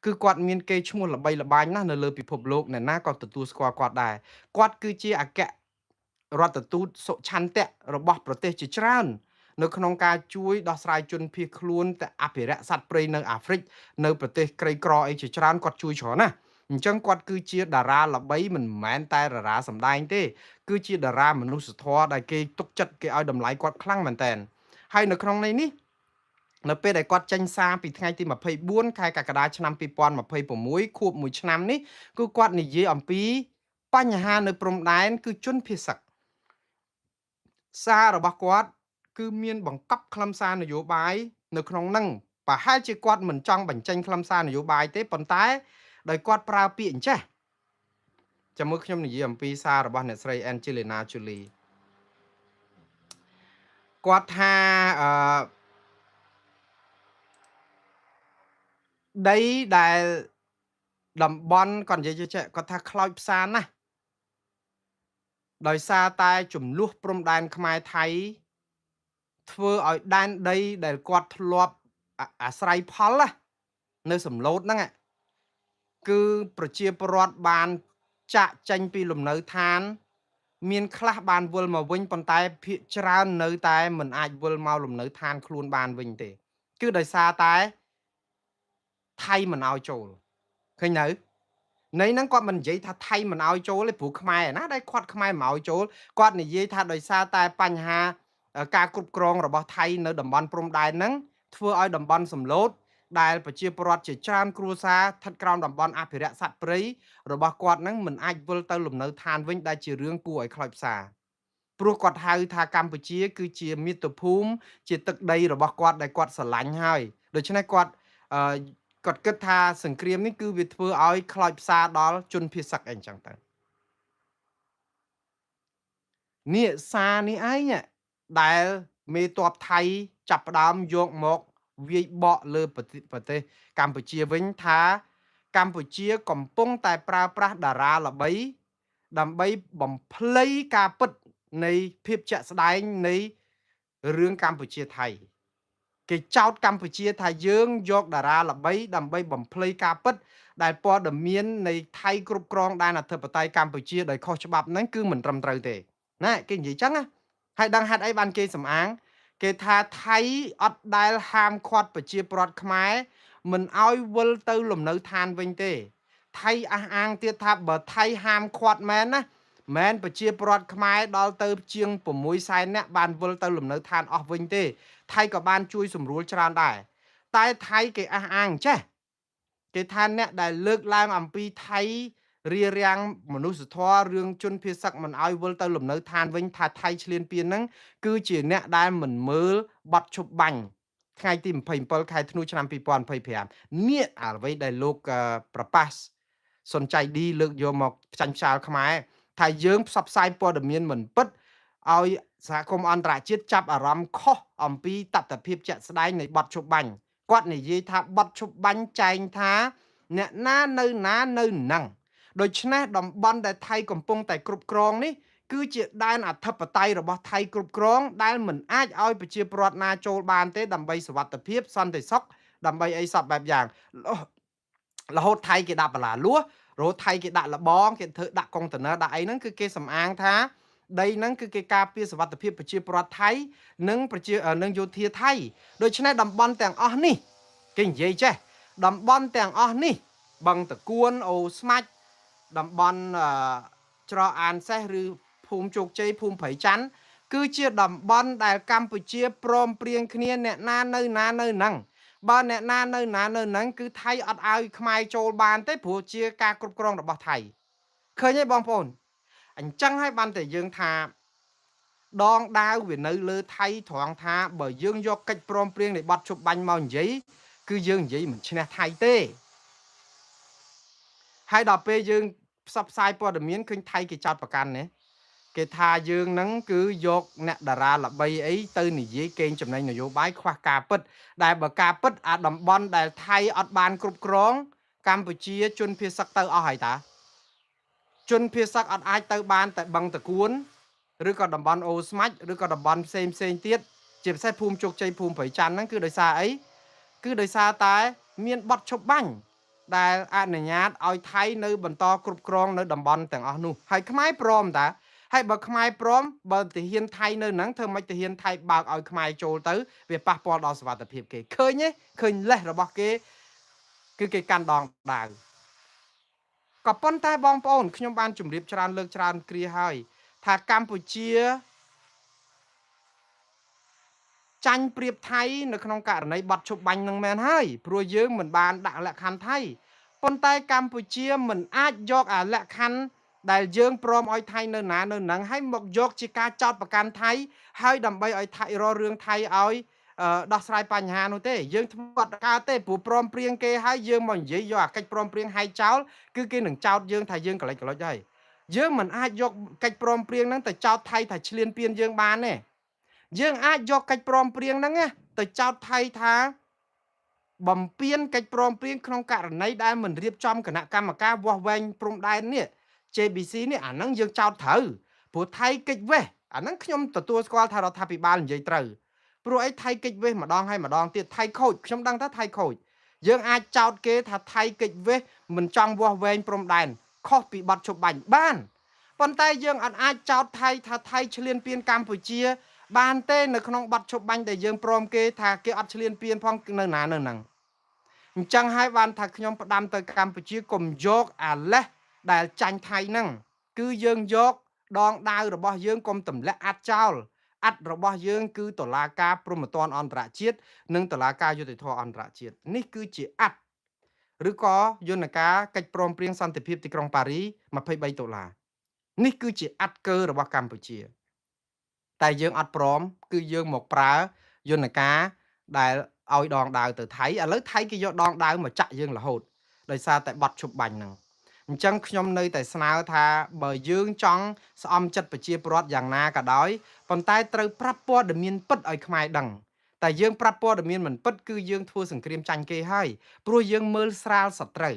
គឺគាត់មានកេរ្តិ៍ឈ្មោះល្បីល្បាញណាស់នៅលើពិភពលោកអ្នកណាក៏ទទួលស្គាល់គាត់ដែរគាត់គឺជាអគ្គរដ្ឋទូតសុឆន្ទៈរបស់ប្រទេសជាច្រើននៅក្នុងការជួយដោះស្រាយជនភៀសខ្លួនតែអភិរក្សសត្វព្រៃនៅអាហ្វ្រិកនៅប្រទេសក្រីក្រអីជាច្រើនគាត់ជួយច្រើនណាស់អញ្ចឹងគាត់គឺជាតារាល្បីមិនមែនតែតារាសម្ដែងទេគឺជាតារាមនុស្សធម៌ដែលគេទុកចិត្តគេឲ្យតម្លៃគាត់ខ្លាំងមែនតើហើយនៅក្នុងន័យនេះនៅពេលដែលគាត់ចេញសារពីថ្ងៃទី24ខែកក្កដាឆ្នាំ2026ខួប1ឆ្នាំនេះគឺគាត់និយាយអំពីបញ្ហានៅព្រំដែនគឺជនភៀសសឹកសាររបស់គាត់គឺមានបង្កប់ខ្លឹមសារនយោបាយនៅក្នុងហ្នឹងប្រហែលជាគាត់មិនចង់បញ្ចេញខ្លឹមសារនយោបាយទេប៉ុន្តែដោយគាត់ប្រើពាក្យអញ្ចេះចាំមើលខ្ញុំនិយាយអំពីសាររបស់អ្នកស្រី Angelina Jolie គាត់ថាដីដែលតំបន់គាត់និយាយចេះគាត់ថាខ្លោចផ្សាណាស់ដោយសារតែចំនួនព្រំដែនខ្មែរថៃធ្វើឲ្យដែនដីដែលគាត់ធ្លាប់អាស្រ័យផលនៅសំឡូតហ្នឹងគឺប្រជាពលរដ្ឋបានចាក់ចេញពីលំនៅឋានមានខ្លះបានវិលមកវិញប៉ុន្តែភាគច្រើននៅតែមិនអាចវិលមកលំនៅឋានខ្លួនបានវិញទេគឺដោយសារតែថៃមិនឲ្យចូលឃើញនៅនៃហ្នឹងគាត់មិននិយាយថាថៃមិនឲ្យចូលទេព្រោះខ្មែរណាដែលគាត់ខ្មែរមិនឲ្យចូលគាត់និយាយថាដោយសារតែបញ្ហាការគ្រប់គ្រងរបស់ថៃនៅតំបន់ព្រំដែនហ្នឹងធ្វើឲ្យតំបន់សំឡូតដែលប្រជាពលរដ្ឋជាច្រើនគ្រួសារស្ថិតក្រោមតំបន់អភិរក្សសត្វព្រៃរបស់គាត់ហ្នឹងមិនអាចវិលទៅលំនៅឋានវិញដែលជារឿងគួរឲ្យខ្លោចផ្សាព្រោះគាត់ហៅថាកម្ពុជាគឺជាមាតុភូមិជាទឹកដីរបស់គាត់ដែលគាត់ស្រឡាញ់ហើយដូច្នេះគាត់គិតថាសង្គ្រាមនេះគឺវាធ្វើឲ្យខ្លោចផ្សាដល់ជនភៀសសឹកអីចឹងទៅនេះសារនេះឯងដែលមេតបថៃចាប់ផ្ដើមយកមកវាយបកលើប្រទេសកម្ពុជាវិញថាកម្ពុជាកំពុងតែប្រើប្រាស់តារាល្បីដើម្បីបំភ្លៃការពិតនៃភាពជាក់ស្ដែងនៃរឿងកម្ពុជាថៃគេចោទកម្ពុជាថាយើងយកតារាល្បីដើម្បីបំភ្លៃការពិតដែលព័ត៌មាននៃថៃគ្រប់គ្រងដែនអធិបតេយ្យកម្ពុជាដោយខុសច្បាប់ហ្នឹងគឺមិនត្រឹមត្រូវទេណាគេនិយាយចឹងណា ហើយដឹងហេតុអីបានគេសំអាងគេថាថៃអត់ដែលហាមឃាត់ប្រជាប្រដ្ឋខ្មែរមិនឲ្យវិលទៅលំនៅឋានវិញទេថៃអះអាងទៀតថាបើថៃហាមឃាត់មែនណាមែនប្រជាប្រដ្ឋខ្មែរដល់ទៅជាង6សែននាក់បានវិលទៅលំនៅឋានអស់វិញទេថៃក៏បានជួយសម្រួលច្រើនដែរតែថៃគេអះអាងចេះគេថាអ្នកដែលលើកឡើងអំពីថៃរារាំងមនុស្សធម៌រឿងជនភៀសសឹកមិនឲ្យវិលទៅលំនៅឋានវិញថាថៃឈ្លានពានហ្នឹងគឺជាអ្នកដែលមិនមើលបទឈប់បាញ់ថ្ងៃទី27ខែធ្នូឆ្នាំ2025នេះអ្វីដែលលោកប្រប៉ាសសុនចៃឌីលើកយកមកផ្ចាញ់ផ្សាលខ្មែរថាយើងផ្សព្វផ្សាយព័ត៌មានមិនពិតឲ្យសហគមន៍អន្តរជាតិចាប់អារម្មណ៍ខុសអំពីតថភាពជាក់ស្ដែងនៃបទឈប់បាញ់គាត់និយាយថាបទឈប់បាញ់ចែងថាអ្នកណានៅនឹងដូច្នេះតំបន់ដែលថៃកំពុងតែគ្រប់គ្រងនេះគឺជាដែនអធិបតេយ្យរបស់ថៃគ្រប់គ្រងដែលមិនអាចឲ្យប្រជាពលរដ្ឋណាចូលបានទេដើម្បីសុវត្ថិភាពសន្តិសុខដើម្បីអីសពបែបយ៉ាងរហូតថៃគេដាក់បលាលួសរហូតថៃគេដាក់លបងគេធ្វើដាក់កុងតឺន័រដាក់អីហ្នឹងគឺគេសំអាងថាដីហ្នឹងគឺគេការពារសុវត្ថិភាពប្រជាពលរដ្ឋថៃនិងយោធាថៃដូច្នេះតំបន់ទាំងអស់នេះគេនិយាយចេះតំបន់ទាំងអស់នេះបឹងតកួនអូស្មាច់តំបន់ច្រកអានសេះឬភូមិជោគជ័យភូមិព្រៃច័ន្ទគឺជាតំបន់ដែលកម្ពុជាព្រមព្រៀងគ្នាអ្នកណានៅហ្នឹងបើអ្នកណានៅហ្នឹងគឺថៃអត់ឲ្យខ្មែរចូលបានទេព្រោះជាការគ្រប់គ្រងរបស់ថៃឃើញទេបងប្អូនអញ្ចឹងហើយបានតែយើងថាដងដាវវានៅលើថៃត្រង់ថាបើយើងយកកិច្ចព្រមព្រៀងនៃបទជប់បាញ់មកនិយាយគឺយើងនិយាយមិនឈ្នះថៃទេហើយដល់ពេលយើងផ្សព្វផ្សាយព័ត៌មានឃើញថៃគេចោទប្រកាន់ណាគេថាយើងហ្នឹងគឺយកអ្នកតារាល្បីអីទៅនិយាយកេងចំណេញនយោបាយខ្វះការពិតដែលបើការពិតអាតំបន់ដែលថៃអត់បានគ្រប់គ្រងកម្ពុជាជនភៀសសឹកទៅអស់ហើយតាជនភៀសសឹកអត់អាចទៅបានតែបឹងតកួនឬក៏តំបន់អូស្មាច់ឬក៏តំបន់ផ្សេងទៀតជាពិសេសភូមិជោគជ័យភូមិព្រៃច័ន្ទហ្នឹងគឺដោយសារអីគឺដោយសារតែមានបទឈប់បាញ់ដែលអនុញ្ញាតឲ្យថៃនៅបន្តគ្រប់គ្រងនៅតំបន់ទាំងអស់នោះហើយខ្មែរព្រមតាហើយបើខ្មែរព្រមបើទាហានថៃនៅហ្នឹងធ្វើម៉េចទាហានថៃបើកឲ្យខ្មែរចូលទៅវាប៉ះពាល់ដល់សុវត្ថិភាពគេឃើញទេឃើញលេសរបស់គេគឺគេកាន់ដងដាវក៏ប៉ុន្តែបងប្អូនខ្ញុំបានជម្រាបច្រើនលើកច្រើនគ្រាហើយថាកម្ពុជាចាញ់ប្រៀបថៃនៅក្នុងករណីបទឈប់បាញ់នឹងមែនហើយព្រោះយើងមិនបានដាក់លក្ខខណ្ឌថៃប៉ុន្តែកម្ពុជាមិនអាចយកអាលក្ខខណ្ឌដែលយើងព្រមឲ្យថៃនៅហ្នឹងឲ្យមកយកជាការចោទប្រកាន់ថៃហើយដើម្បីឲ្យថៃរករឿងថៃឲ្យដោះស្រាយបញ្ហានោះទេយើងធ្វើអត់កើតទេព្រោះព្រមព្រៀងគេហើយយើងមកនិយាយយកអាកិច្ចព្រមព្រៀងហែកចោលគឺគេនឹងចោទយើងថាយើងកលិចហើយយើងមិនអាចយកកិច្ចព្រមព្រៀងហ្នឹងទៅចោទថៃថាឈ្លានពានយើងបានទេយើងអាចយកកិច្ចព្រមព្រៀងហ្នឹងទៅចោទថៃថាបំពានកិច្ចព្រមព្រៀងក្នុងករណីដែលមិនរៀបចំគណៈកម្មការវាស់វែងព្រំដែននេះ JBC នេះអាហ្នឹងយើងចោទត្រូវព្រោះថៃកិច្ចវេះអាហ្នឹងខ្ញុំទទួលស្គាល់ថារដ្ឋាភិបាលនិយាយត្រូវព្រោះអីថៃកិច្ចវេះម្ដងហើយម្ដងទៀតថៃខូចខ្ញុំដឹងថាថៃខូចយើងអាចចោទគេថាថៃកិច្ចវេះមិនចង់វាស់វែងព្រំដែនខុសពីបទឈប់បាញ់បានប៉ុន្តែយើងអាចចោទថៃថាថៃឈ្លានពានកម្ពុជាបានទេនៅក្នុងបទឈប់បាញ់ដែលយើងព្រមគេថាគេអត់ឈ្លានពានផងនៅហ្នឹងអញ្ចឹងហើយបានថាខ្ញុំផ្ដាំទៅកម្ពុជាកុំយកអាលេសដែលចាញ់ថៃហ្នឹងគឺយើងយកដងដាវរបស់យើងកុំទម្លាក់អាត់ចោលអាត់របស់យើងគឺតុលាការព្រហ្មទណ្ឌអន្តរជាតិនិងតុលាការយុត្តិធម៌អន្តរជាតិនេះគឺជាអាត់ឬក៏យន្តការកិច្ចព្រមព្រៀងសន្តិភាពទីក្រុងប៉ារី23ដុល្លារនេះគឺជាអាត់កើរបស់កម្ពុជាតែយើងអត់ព្រមគឺយើងមកប្រើយន្តការដែលឲ្យដងដាវទៅថៃឥឡូវថៃគេយកដងដាវមកចាក់យើងរហូតដោយសារតែបត់ឈប់បាញ់ហ្នឹងអញ្ចឹងខ្ញុំនៅតែស្នើថាបើយើងចង់ស្អំចិត្តប្រជាពលរដ្ឋយ៉ាងណាក៏ដោយប៉ុន្តែត្រូវប្រាប់ព័ត៌មានពិតឲ្យខ្មែរដឹងតែយើងប្រាប់ព័ត៌មានមិនពិតគឺយើងធ្វើសង្គ្រាមចាញ់គេហើយព្រោះយើងមើលស្រាលសត្រូវ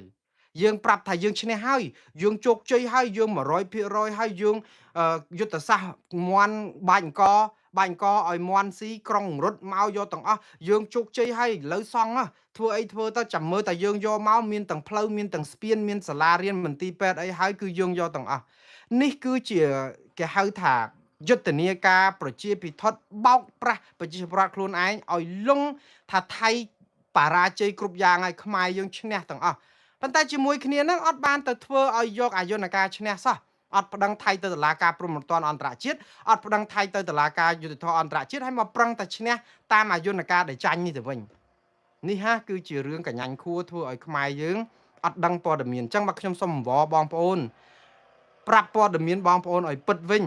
យើងប្រាប់ថាយើងឈ្នះហើយយើងជោគជ័យហើយយើង 100% ហើយយើងយុទ្ធសាស្ត្រមន់បាញ់អង្គឲ្យមន់ស៊ីក្រុងរត់មកយកទាំងអស់យើងជោគជ័យហើយឥឡូវសង់ធ្វើអីធ្វើទៅចាំមើលតែយើងយកមកមានទាំងផ្លូវមានទាំងស្ពានមានសាលារៀនមន្ទីរពេទ្យអីហើយគឺយើងយកទាំងអស់នេះគឺជាគេហៅថា យុទ្ធនាការប្រជាពិធបោកប្រាស់ប្រជាប្រដ្ឋខ្លួនឯងឲ្យលងថាថៃបរាជ័យគ្រប់យ៉ាងហើយខ្មែរយើងឈ្នះទាំងអស់ប៉ុន្តែជាមួយគ្នានឹងអត់បានទៅធ្វើឲ្យយកអាយន្តការឈ្នះសោះអត់ប្តឹងថៃទៅតុលាការព្រហ្មទណ្ឌអន្តរជាតិអត់ប្តឹងថៃទៅតុលាការយុត្តិធម៌អន្តរជាតិហើយមកប្រឹងតែឈ្នះតាមអាយន្តការដែលចាញ់នេះទៅវិញនេះហាគឺជារឿងកញ្ញាញ់ខួរធ្វើឲ្យខ្មែរយើងអត់ដឹងព័ត៌មានអញ្ចឹងមកខ្ញុំសូមអង្វរបងប្អូនប្រាប់ព័ត៌មានបងប្អូនឲ្យពិតវិញ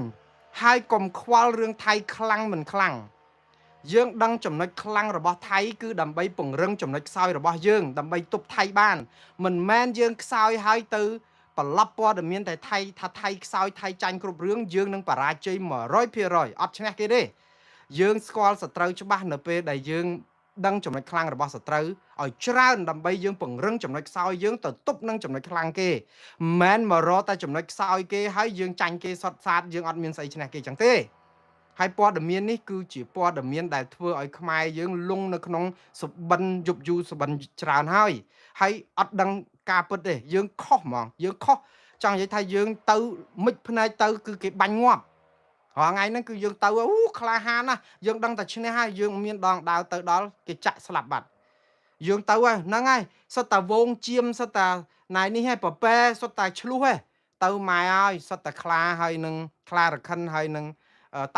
ហើយកុំខ្វល់រឿងថៃខ្លាំងមិនខ្លាំងយើងដឹងចំណុចខ្លាំងរបស់ថៃគឺដើម្បីពង្រឹងចំណុចខ្សោយរបស់យើងដើម្បីទប់ថៃបានមិនមែនយើងខ្សោយហើយទៅប្រឡប់ព័ត៌មានតែថៃថាថៃខ្សោយថៃចាញ់គ្រប់រឿងយើងនឹងបរាជ័យ 100% អត់ឈ្នះគេទេយើងស្គាល់សត្រូវច្បាស់នៅពេលដែលយើងដឹងចំណុចខ្លាំងរបស់សត្រូវឲ្យច្រើនដើម្បីយើងពង្រឹងចំណុចខ្សោយយើងទៅទប់នឹងចំណុចខ្លាំងគេមិនមែនមករកតែចំណុចខ្សោយគេហើយយើងចាញ់គេសុតសាតយើងអត់មានស្អីឈ្នះគេចឹងទេហើយព័ត៌មាននេះគឺជាព័ត៌មានដែលធ្វើឲ្យខ្មែរយើងលងនៅក្នុងសបិនយប់យូរសបិនច្រើនហើយអត់ដឹងការពិតទេយើងខុសហ្មងយើងខុសចង់និយាយថាយើងទៅមិចភ្នែកទៅគឺគេបាញ់ងាប់រាល់ថ្ងៃហ្នឹងគឺយើងទៅក្លាហានណាយើងដឹងតែឈ្នះហើយយើងមានដងដាវទៅដល់គេចាក់ស្លាប់បាត់យើងទៅហ្នឹងហើយសុទ្ធតែវងជៀមសុទ្ធតែណៃនេះហើយប្រប៉ែសុទ្ធតែឆ្លោះហ៎ទៅម៉ែហើយសុទ្ធតែខ្លាហើយនឹងខ្លារខិនហើយនឹង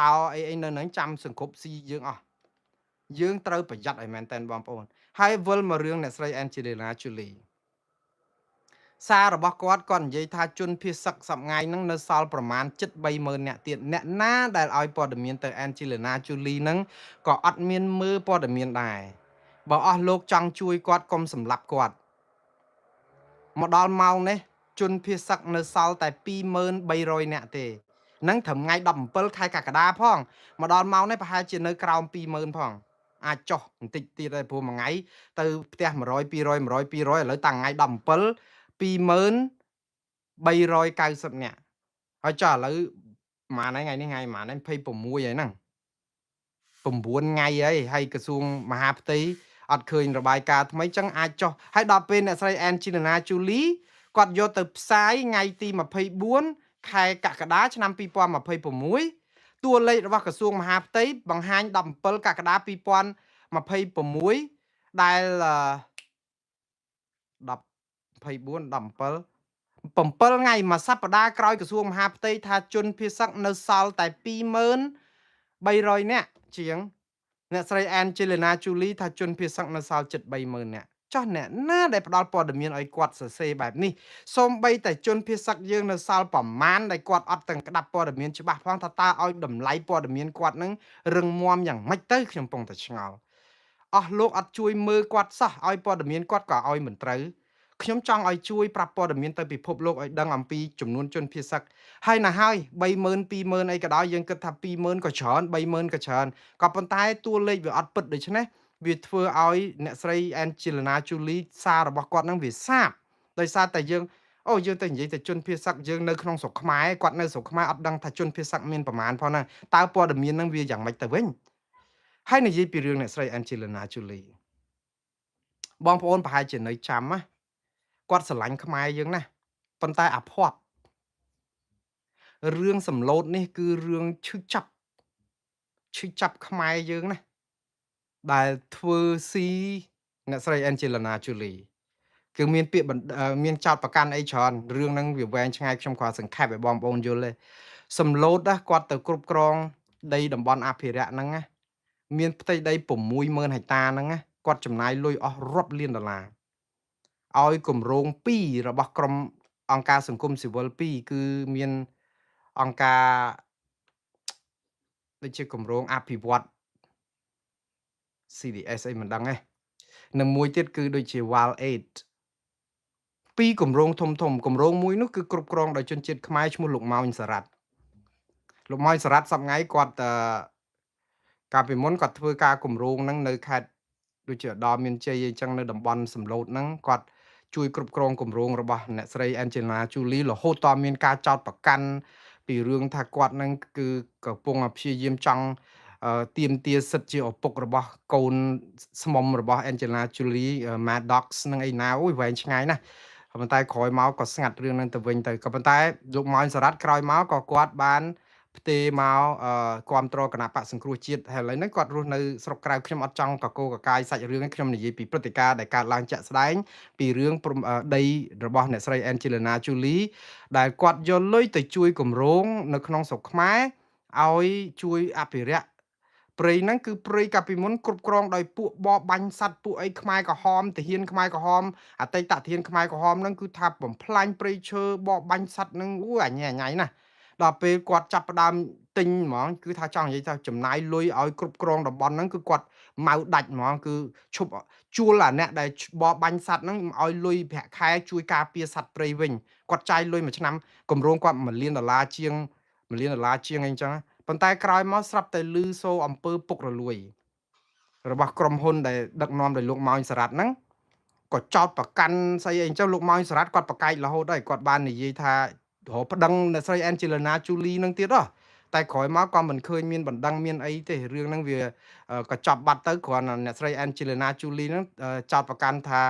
តោអីនៅហ្នឹងចាំសង្គប់ស៊ីយើងអស់យើងត្រូវប្រយ័ត្នឲ្យមែនតើបងប្អូនហើយវិលមករឿងអ្នកស្រី Angelina Jolie សាររបស់គាត់និយាយថាជនភៀសសឹកសប្ងៃហ្នឹងនៅសល់ប្រមាណជិត 30000 នាក់ទៀតអ្នកណាដែលឲ្យព័ត៌មានទៅ Angelina Jolie ហ្នឹងក៏អត់មានមើលព័ត៌មានដែរបើអស់លោកចង់ជួយគាត់កុំសម្លាប់គាត់មកដល់ម៉ោងនេះជនភៀសសឹកនៅសល់តែ 2300 នាក់ទេហ្នឹងត្រឹមថ្ងៃ17ខែកក្កដាផងមកដល់ម៉ោងនេះប្រហែលជានៅក្រោម 20000 ផងអាចចុះបន្តិចទៀតដែរព្រោះមួយថ្ងៃទៅផ្ទះ100 200 100 200ឥឡូវតាំងថ្ងៃ17 2390 នាក់ហើយចុះឥឡូវប្រហែលថ្ងៃនេះថ្ងៃប្រហែល26ហើយហ្នឹង9ថ្ងៃហើយក្រសួងមហាផ្ទៃអត់ឃើញរបាយការណ៍ថ្មីចឹងអាចចុះហើយដល់ពេលអ្នកស្រី Angelina Jolie គាត់យកទៅផ្សាយថ្ងៃទី24ខែកក្កដាឆ្នាំ2026តួលេខរបស់ក្រសួងមហាផ្ទៃបង្ហាញ17កក្កដា2026ដែល7ថ្ងៃមួយសប្តាហ៍ក្រោយក្រសួងមហាផ្ទៃថាជនភៀសសឹកនៅសល់តែ 2300 នាក់ជាងអ្នកស្រី Angelina Jolie ថាជនភៀសសឹកនៅសល់ជិត 30000 នាក់ចុះអ្នកណាដែលផ្ដល់ព័ត៌មានឲ្យគាត់សរសេរបែបនេះសូម្បីតែជនភៀសសឹកយើងនៅសល់ប្រមាណដែលគាត់អត់ទាំងក្តាប់ព័ត៌មានច្បាស់ផងថាតើឲ្យតម្លៃព័ត៌មានគាត់នឹងរឹងមាំយ៉ាងម៉េចទៅខ្ញុំពងតែឆ្ងល់អស់លោកអត់ជួយមើលគាត់សោះឲ្យព័ត៌មានគាត់ក៏ឲ្យមិនត្រូវខ្ញុំចង់ឲ្យជួយប្រាប់ព័ត៌មានទៅពិភពលោកឲ្យដឹងអំពីចំនួនជនភៀសសឹកហើយណាហើយ 30000 20000 អីក៏ដោយយើងគិតថា 20000 ក៏ច្រើន 30000 ក៏ច្រើនក៏ប៉ុន្តែតួលេខវាអត់ពិតដូច្នេះវាធ្វើឲ្យអ្នកស្រី Angelina Jolie សាររបស់គាត់នឹងវាសាបដោយសារតែយើងយើងទៅនិយាយតែជនភៀសសឹកយើងនៅក្នុងស្រុកខ្មែរគាត់នៅស្រុកខ្មែរអត់ដឹងថាជនភៀសសឹកមានប្រមាណផងហ្នឹងតើព័ត៌មានហ្នឹងវាយ៉ាងម៉េចទៅវិញហើយនិយាយពីរឿងអ្នកស្រី Angelina Jolie បងប្អូនប្រហែលជានៅចាំណាគាត់ស្រឡាញ់ខ្មែរយើងណាប៉ុន្តែអាភ័ព្វរឿងសម្លូតនេះគឺរឿងឈឺចាប់ខ្មែរយើងណាដែលធ្វើស៊ីអ្នកស្រី Angelina Jolie គឺមានពាក្យមានចោតប្រកាន់អីច្រើនរឿងហ្នឹងវាវែងឆ្ងាយខ្ញុំគាត់សង្ខេបឲ្យបងប្អូនយល់ទេសម្លូតណាគាត់ទៅគ្រប់គ្រងដីតំបន់អភិរក្សហ្នឹងណាមានផ្ទៃដី60000ហិកតាហ្នឹងណាគាត់ចំណាយលុយអស់រាប់លានដុល្លារឲ្យគម្រោង2របស់ក្រុមអង្គការសង្គមស៊ីវិល2គឺមានអង្គការដូចជាគម្រោងអភិវឌ្ឍ CDS អីមិនដឹងទេនិងមួយទៀតគឺដូចជា Wal 8ពីរគម្រោងធំគម្រោងមួយនោះគឺគ្រប់គ្រងដោយជនជាតិខ្មែរឈ្មោះលោកម៉ោញសារ៉ាត់លោកម៉ោញសារ៉ាត់សប្ងៃគាត់កាលពីមុនគាត់ធ្វើការគម្រោងហ្នឹងនៅខេត្តដូចជាដល់មានជ័យអីចឹងនៅតំបន់សំឡូតហ្នឹងគាត់ជួយគ្រប់គ្រងគម្រោងរបស់អ្នកស្រី Angelina Jolie រហូតតមានការចោទប្រកាន់ពីរឿងថាគាត់ហ្នឹងគឺកំពុងព្យាយាមចង់ទាមទារសិទ្ធិជាឪពុករបស់កូនស្មុំរបស់ Angelina Jolie Maddox នឹងអីណាអូយវែងឆ្ងាយណាស់ប៉ុន្តែក្រោយមកក៏ស្ងាត់រឿងហ្នឹងទៅវិញទៅក៏ប៉ុន្តែលោកម៉ោញសារ៉ាត់ក្រោយមកក៏គាត់បាន ផ្ទេរមកគាំទ្រគណៈបក្សសង្គ្រោះជាតិហើយឥឡូវហ្នឹងគាត់រស់នៅស្រុកក្រៅខ្ញុំអត់ចង់កកកកាយសាច់រឿងខ្ញុំនិយាយពីព្រឹត្តិការណ៍ដែលកើតឡើងជាក់ស្ដែងពីរឿងដីរបស់អ្នកស្រី Angelina Jolie ដែលគាត់យកលុយទៅជួយគម្រោងនៅក្នុងស្រុកខ្មែរឲ្យជួយអភិរក្សព្រៃហ្នឹងគឺព្រៃកាលពីមុនគ្រប់គ្រងដោយពួកបរបាញ់សัตว์ពួកអីខ្មែរក្រហមទាហានខ្មែរក្រហមអតីតទាហានខ្មែរក្រហមហ្នឹងគឺថាបំផ្លាញព្រៃឈើបរបាញ់សัตว์ហ្នឹងអញញ៉ៃណាស់ដល់ពេលគាត់ចាប់ផ្ដើមទិញហ្មងគឺថាចង់និយាយថាចំណាយលុយឲ្យគ្រប់គ្រងតំបន់ហ្នឹងគឺគាត់ម៉ៅដាច់ហ្មងគឺឈប់ជួលអាអ្នកដែលបរបាញ់សัตว์ហ្នឹងឲ្យលុយប្រាក់ខែជួយការពារសัตว์ព្រៃវិញគាត់ចាយលុយមួយឆ្នាំគម្រោងគាត់$1,000,000ជាង$1,000,000ជាងអីចឹងប៉ុន្តែក្រោយមកស្រាប់តែលឺសូរអំពើពុករលួយរបស់ក្រុមហ៊ុនដែលដឹកនាំដោយលោកម៉ោងសារ៉ាត់ហ្នឹងក៏ចោតប្រកាន់ស្អីអីចឹងលោកម៉ោងសារ៉ាត់គាត់ប្រកែករហូតហើយគាត់បាននិយាយថារកប្តឹងអ្នកស្រី Angelina Jolie នឹងទៀតហ៎តែក្រោយមកក៏មិនឃើញមានបណ្ដឹងមានអីទេរឿងហ្នឹងវាក៏ចប់បាត់ទៅគ្រាន់តែអ្នកស្រី Angelina Jolie ហ្នឹងចោតប្រកាន់ថា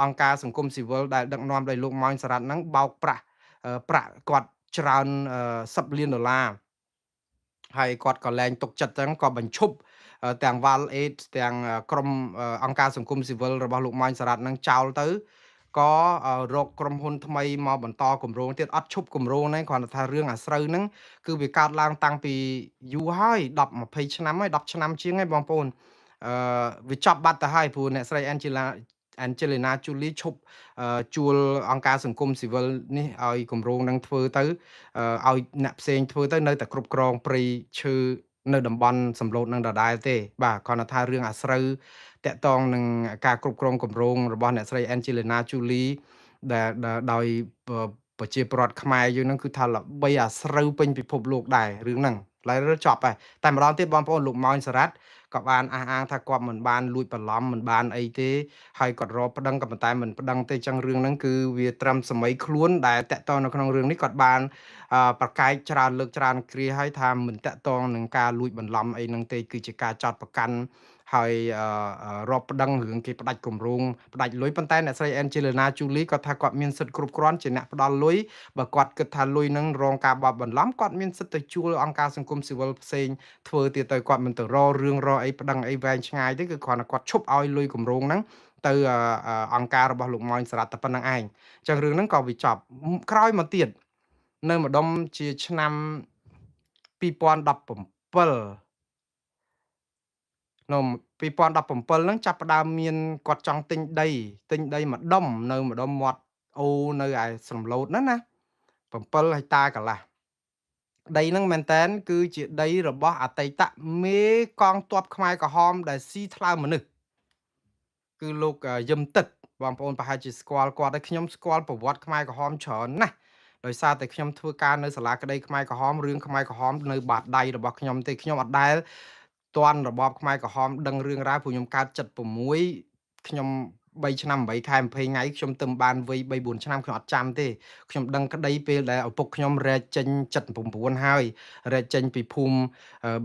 អង្គការសង្គមស៊ីវិលដែលដឹកនាំដោយលោកម៉ោងសារ៉ាត់ហ្នឹងបោកប្រាក់គាត់ច្រើន$10,000,000ហើយគាត់ក៏លែងទុកចិត្តចឹងក៏បញ្ឈប់ទាំង Val Aid ទាំងក្រុមអង្គការសង្គមស៊ីវិលរបស់លោកម៉ាញ់សារ៉ាត់នឹងចោលទៅក៏រកក្រុមហ៊ុនថ្មីមកបន្តគម្រោងទៀតអត់ឈប់គម្រោងហ្នឹងគ្រាន់តែថារឿងអាស្រូវហ្នឹងគឺវាកើតឡើងតាំងពីយូរហើយ10 20ឆ្នាំហើយ10ឆ្នាំជាងហើយបងប្អូនវាចប់បាត់ទៅហើយព្រោះអ្នកស្រី Angelina Jolie ឈប់ជួលអង្គការសង្គមស៊ីវិលនេះឲ្យគម្រោងនឹងធ្វើទៅឲ្យអ្នកផ្សេងធ្វើទៅនៅតែគ្រប់គ្រងព្រៃឈើនៅតំបន់សំឡូតនឹងដដែលទេបាទគ្រាន់តែថារឿងអាស្រូវតាក់ទងនឹងការគ្រប់គ្រងគម្រោងរបស់អ្នកស្រី Angelina Jolie ដែលដោយប្រជាពលរដ្ឋខ្មែរយើងហ្នឹងគឺថាល្បីអាស្រូវពេញពិភពលោកដែររឿងហ្នឹងឡើយចប់ហើយតែម្ដងទៀតបងប្អូនលោកម៉ោងសារ៉ាត់ក៏បានអះអាងថាគាត់មិនបានលួចបន្លំមិនបានអីទេហើយគាត់រកប្តឹងក៏ប៉ុន្តែមិនប្តឹងទេចឹងរឿងហ្នឹងគឺវាត្រឹមសម័យខ្លួនដែលតាក់ទងនៅក្នុងរឿងនេះគាត់បានប្រកែកច្រើនលើកច្រើនគ្រាហើយថាមិនតាក់ទងនឹងការលួចបន្លំអីហ្នឹងទេគឺជាការចោទប្រកាន់ហើយរាប់ប្តឹងរឿងគេផ្ដាច់គម្រោងផ្ដាច់លុយប៉ុន្តែអ្នកស្រី Angelina Jolie គាត់ថាគាត់មានសិទ្ធិគ្រប់គ្រាន់ជាអ្នកផ្ដល់លុយបើគាត់គិតថាលុយហ្នឹងរងការបោកបន្លំគាត់មានសិទ្ធិទៅជួលអង្គការសង្គមស៊ីវិលផ្សេងធ្វើទៀតទៅគាត់មិនទៅររឿងរអីប្តឹងអីវែងឆ្ងាយទេគឺគ្រាន់តែគាត់ឈប់ឲ្យលុយគម្រោងហ្នឹងទៅអង្គការរបស់លោកម៉ោងសារ៉ាត់តែប៉ុណ្្នឹងឯងអញ្ចឹងរឿងហ្នឹងក៏វាចប់ក្រោយមកទៀតនៅម្ដុំជាឆ្នាំ2017នៅ2017ហ្នឹងចាប់ផ្ដើមមានគាត់ចង់ទិញដីម្ដុំនៅម្ដុំមាត់អូនៅឯសំឡូតហ្នឹងណា7ហិកតាកន្លះដីហ្នឹងមែនតែនគឺជាដីរបស់អតីតមេកងទ័ពខ្មែរក្រហមដែលស៊ីថ្លើមមនុស្សគឺលោកយឹមទឹកបងប្អូនប្រហែលជាស្គាល់គាត់ហើយខ្ញុំស្គាល់ប្រវត្តិខ្មែរក្រហមច្រើនណាស់ដោយសារតែខ្ញុំធ្វើការនៅសាលាក្តីខ្មែរក្រហមរឿងខ្មែរក្រហមនៅបាតដៃរបស់ខ្ញុំទេខ្ញុំអត់ដែលទាន់របបខ្មែរក្រហមដឹងរឿងរ៉ាវព្រោះខ្ញុំកើត76ខ្ញុំ3ឆ្នាំ8ខែ20ថ្ងៃខ្ញុំទៅបានវ័យ3 4ឆ្នាំខ្ញុំអត់ចាំទេខ្ញុំដឹងក្តីពេលដែលឪពុកខ្ញុំរែកចេញ79ហើយរែកចេញពីភូមិ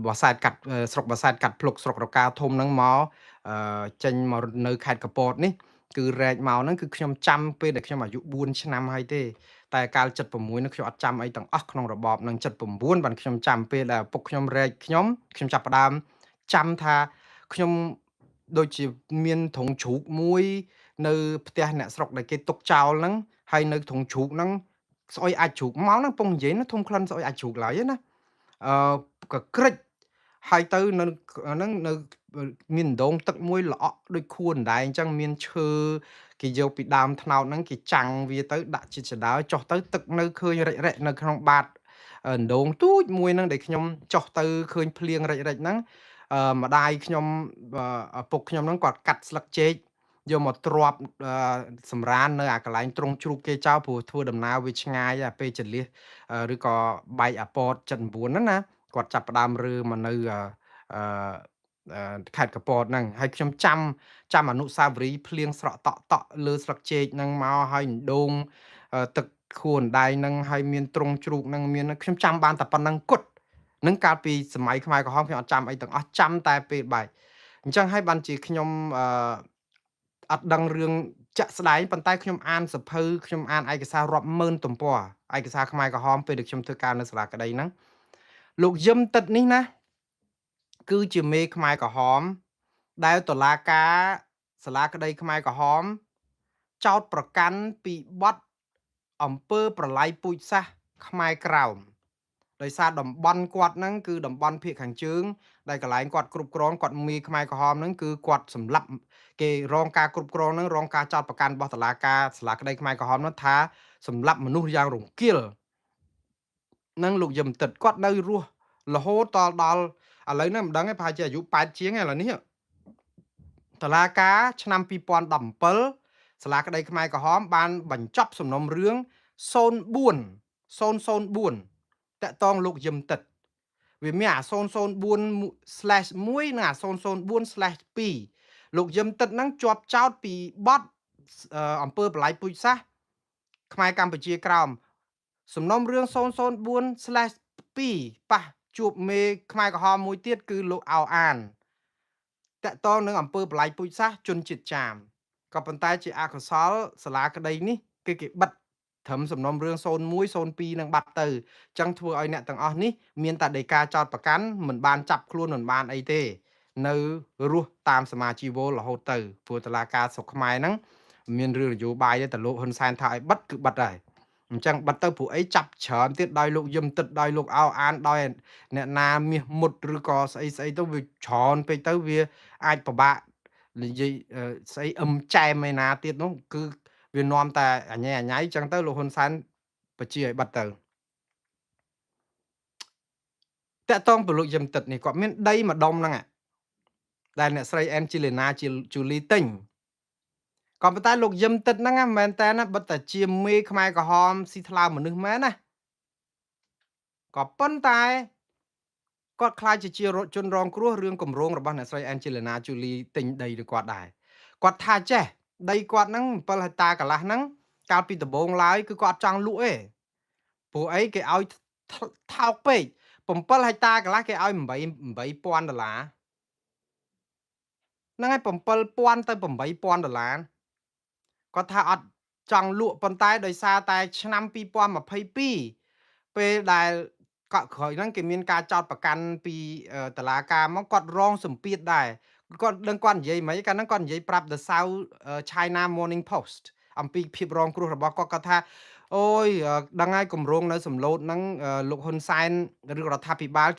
បាសែតកាត់ស្រុកបាសែតកាត់ភ្លុកស្រុករកាធំហ្នឹងមកចេញមកនៅខេត្តកពតនេះគឺរែកមកហ្នឹងគឺខ្ញុំចាំពេលដែលខ្ញុំអាយុ4ឆ្នាំហើយទេតែកាល76នោះខ្ញុំអត់ចាំអីទាំងអស់ក្នុងរបបនឹង79បានខ្ញុំចាំពេលដែលឪពុកខ្ញុំរែកខ្ញុំចាប់ផ្ដើមចាំថាខ្ញុំដូចជាមានធុងជ្រូកមួយនៅផ្ទះអ្នកស្រុកដែលគេទុកចោលហ្នឹងហើយនៅធុងជ្រូកហ្នឹងស្អុយអាចជ្រូកមកហ្នឹងពងនិយាយណាធំក្លិនស្អុយអាចជ្រូកឡើយណាក៏ក្រិចហើយទៅនៅហ្នឹងនៅមានដងទឹកមួយល្អក់ដូចខួនដែរអញ្ចឹងមានឈើគេយកពីដើមត្នោតហ្នឹងគេចាំងវាទៅដាក់ជាចដើចុះទៅទឹកនៅឃើញរិចនៅក្នុងបាតដងទូចមួយហ្នឹងដែលខ្ញុំចុះទៅឃើញភ្លៀងរិចហ្នឹងម្ដាយខ្ញុំឪពុកខ្ញុំហ្នឹងគាត់កាត់ស្លឹកចេកយកមកទ្រាប់សម្រាននៅអាកន្លែងទ្រង់ជ្រូកគេចោលព្រោះធ្វើដំណើរវាឆ្ងាយពេលចលះឬក៏បែកអាពត79ហ្នឹងណាគាត់ចាប់ផ្ដើមរើមកនៅខេត្តកពតហ្នឹងហើយខ្ញុំចាំអនុស្សាវរីយ៍ភ្លៀងស្រក់តក់លើស្លឹកចេកហ្នឹងមកហើយដូងទឹកខួនដៃហ្នឹងហើយមានទ្រង់ជ្រូកហ្នឹងមានខ្ញុំចាំបានតែប៉ុណ្្នឹងគត់នឹងកាលពីសម័យខ្មែរក្រហមខ្ញុំអត់ចាំអីទាំងអស់ចាំតែពេលបែកអញ្ចឹងហើយបានជាខ្ញុំអត់ដឹងរឿងជាក់ស្ដែងប៉ុន្តែខ្ញុំអានសភៅខ្ញុំអានឯកសាររាប់ម៉ឺនទំព័រឯកសារខ្មែរក្រហមពេលដែលខ្ញុំធ្វើការនៅសាលាក្តីហ្នឹង លោកយឹមទឹកនេះណាគឺជាមេខ្មែរក្រហមដែលតុលាការសាលាក្តីខ្មែរក្រហមចោទប្រកាន់ពីបទអំពើប្រល័យពូជសាសន៍ខ្មែរក្រោមដោយសារតំបន់គាត់ហ្នឹងគឺតំបន់ភាគខាងជើងដែលកន្លែងគាត់គ្រប់គ្រងគាត់មេខ្មែរក្រហមហ្នឹងគឺគាត់សម្លាប់គេរងការគ្រប់គ្រងហ្នឹងរងការចោទប្រកាន់របស់តុលាការសាលាក្តីខ្មែរក្រហមនោះថាសម្លាប់មនុស្សយ៉ាងរង្គាលនឹងលោកយឹមទឹកគាត់នៅរស់រហូតដល់ឥឡូវនេះមិនដឹងទេប្រហែលជាអាយុ8ជាងឥឡូវនេះតុលាការឆ្នាំ2017សាលាក្តីខ្មែរក្រហមបានបញ្ចប់សំណុំរឿង04តាក់ទងលោកយឹមទឹកវាមានអា004/1និងអា004/2លោកយឹមទឹកហ្នឹងជាប់ចោទពីបទអំពើប្រល័យពូជសាសន៍ខ្មែរកម្ពុជាក្រោមសំណុំរឿង004/2ប៉ះជួបមេខ្មែរក្រហមមួយទៀតគឺលោកអោអានតាក់ទងនឹងអំពើប្រល័យពូជសាសន៍ជនជាតិចាមក៏ប៉ុន្តែជាអកុសលសាលាក្តីនេះគឺគេបិទត្រឹមសំណុំរឿង01 02នឹងបាត់ទៅអញ្ចឹងធ្វើឲ្យអ្នកទាំងអស់នេះមានតែដីកាចោតប្រកាន់មិនបានចាប់ខ្លួនមិនបានអីទេនៅរស់តាមសមាជីវលរហូតទៅព្រោះតុលាការស្រុកខ្មែរហ្នឹងមានរឿងនយោបាយទេតែលោកហ៊ុនសែនថាឲ្យបិទគឺបិទហើយអញ្ចឹងបិទទៅព្រោះអីចាប់ច្រើនទៀតដោយលោកយឹមទឹកដោយលោកអោអានដោយអ្នកណាមាសមុតឬក៏ស្អីទៅវាច្រើនពេកទៅវាអាចពិបាកនិយាយស្អីចែមឯណាទៀតនោះគឺវានាំតែអញ៉ៃអញ្ចឹងទៅលោកហ៊ុនសែនបញ្ជាឲ្យបិទទៅតាក់ទងពលលោកយឹមទឹកនេះគាត់មានដីម្ដុំហ្នឹងដែលអ្នកស្រីអែនជីលីណាជូលីទិញក៏ប៉ុន្តែលោកយឹមទឹកហ្នឹងមិនមែនតែណាបិទតែជាមេខ្មែរក្រហមស៊ីថ្លើមមនុស្សមែនណាក៏ប៉ុន្តែគាត់ខ្លាចជាជនរងគ្រោះរឿងគម្រោងរបស់អ្នកស្រីអែនជីលីណាជូលីទិញដីទៅគាត់ដែរគាត់ថាចេះដីគាត់ហ្នឹង7ហិកតាកន្លះហ្នឹងកាលពីដំបូងឡើយគឺគាត់ចង់លក់ទេព្រោះអីគេឲ្យថោកពេក7ហិកតាកន្លះគេឲ្យ$8000ហ្នឹងហើយ$7000ទៅ$8000គាត់ថាអត់ចង់លក់ប៉ុន្តែដោយសារតែឆ្នាំ2022ពេលដែលកក់ក្រោយហ្នឹងគេមានការចោទប្រកាន់ពីតុលាការមកគាត់រងសម្ពាធដែរគាត់ដឹងគាត់និយាយមិនកាលហ្នឹងគាត់និយាយប្រាប់ The South China Morning Post អំពីភាពរងគ្រោះរបស់គាត់គាត់ថាអូយដឹងហើយគម្រោងនៅសំឡូតហ្នឹងលោកហ៊ុនសែនឬរដ្ឋាភិបាល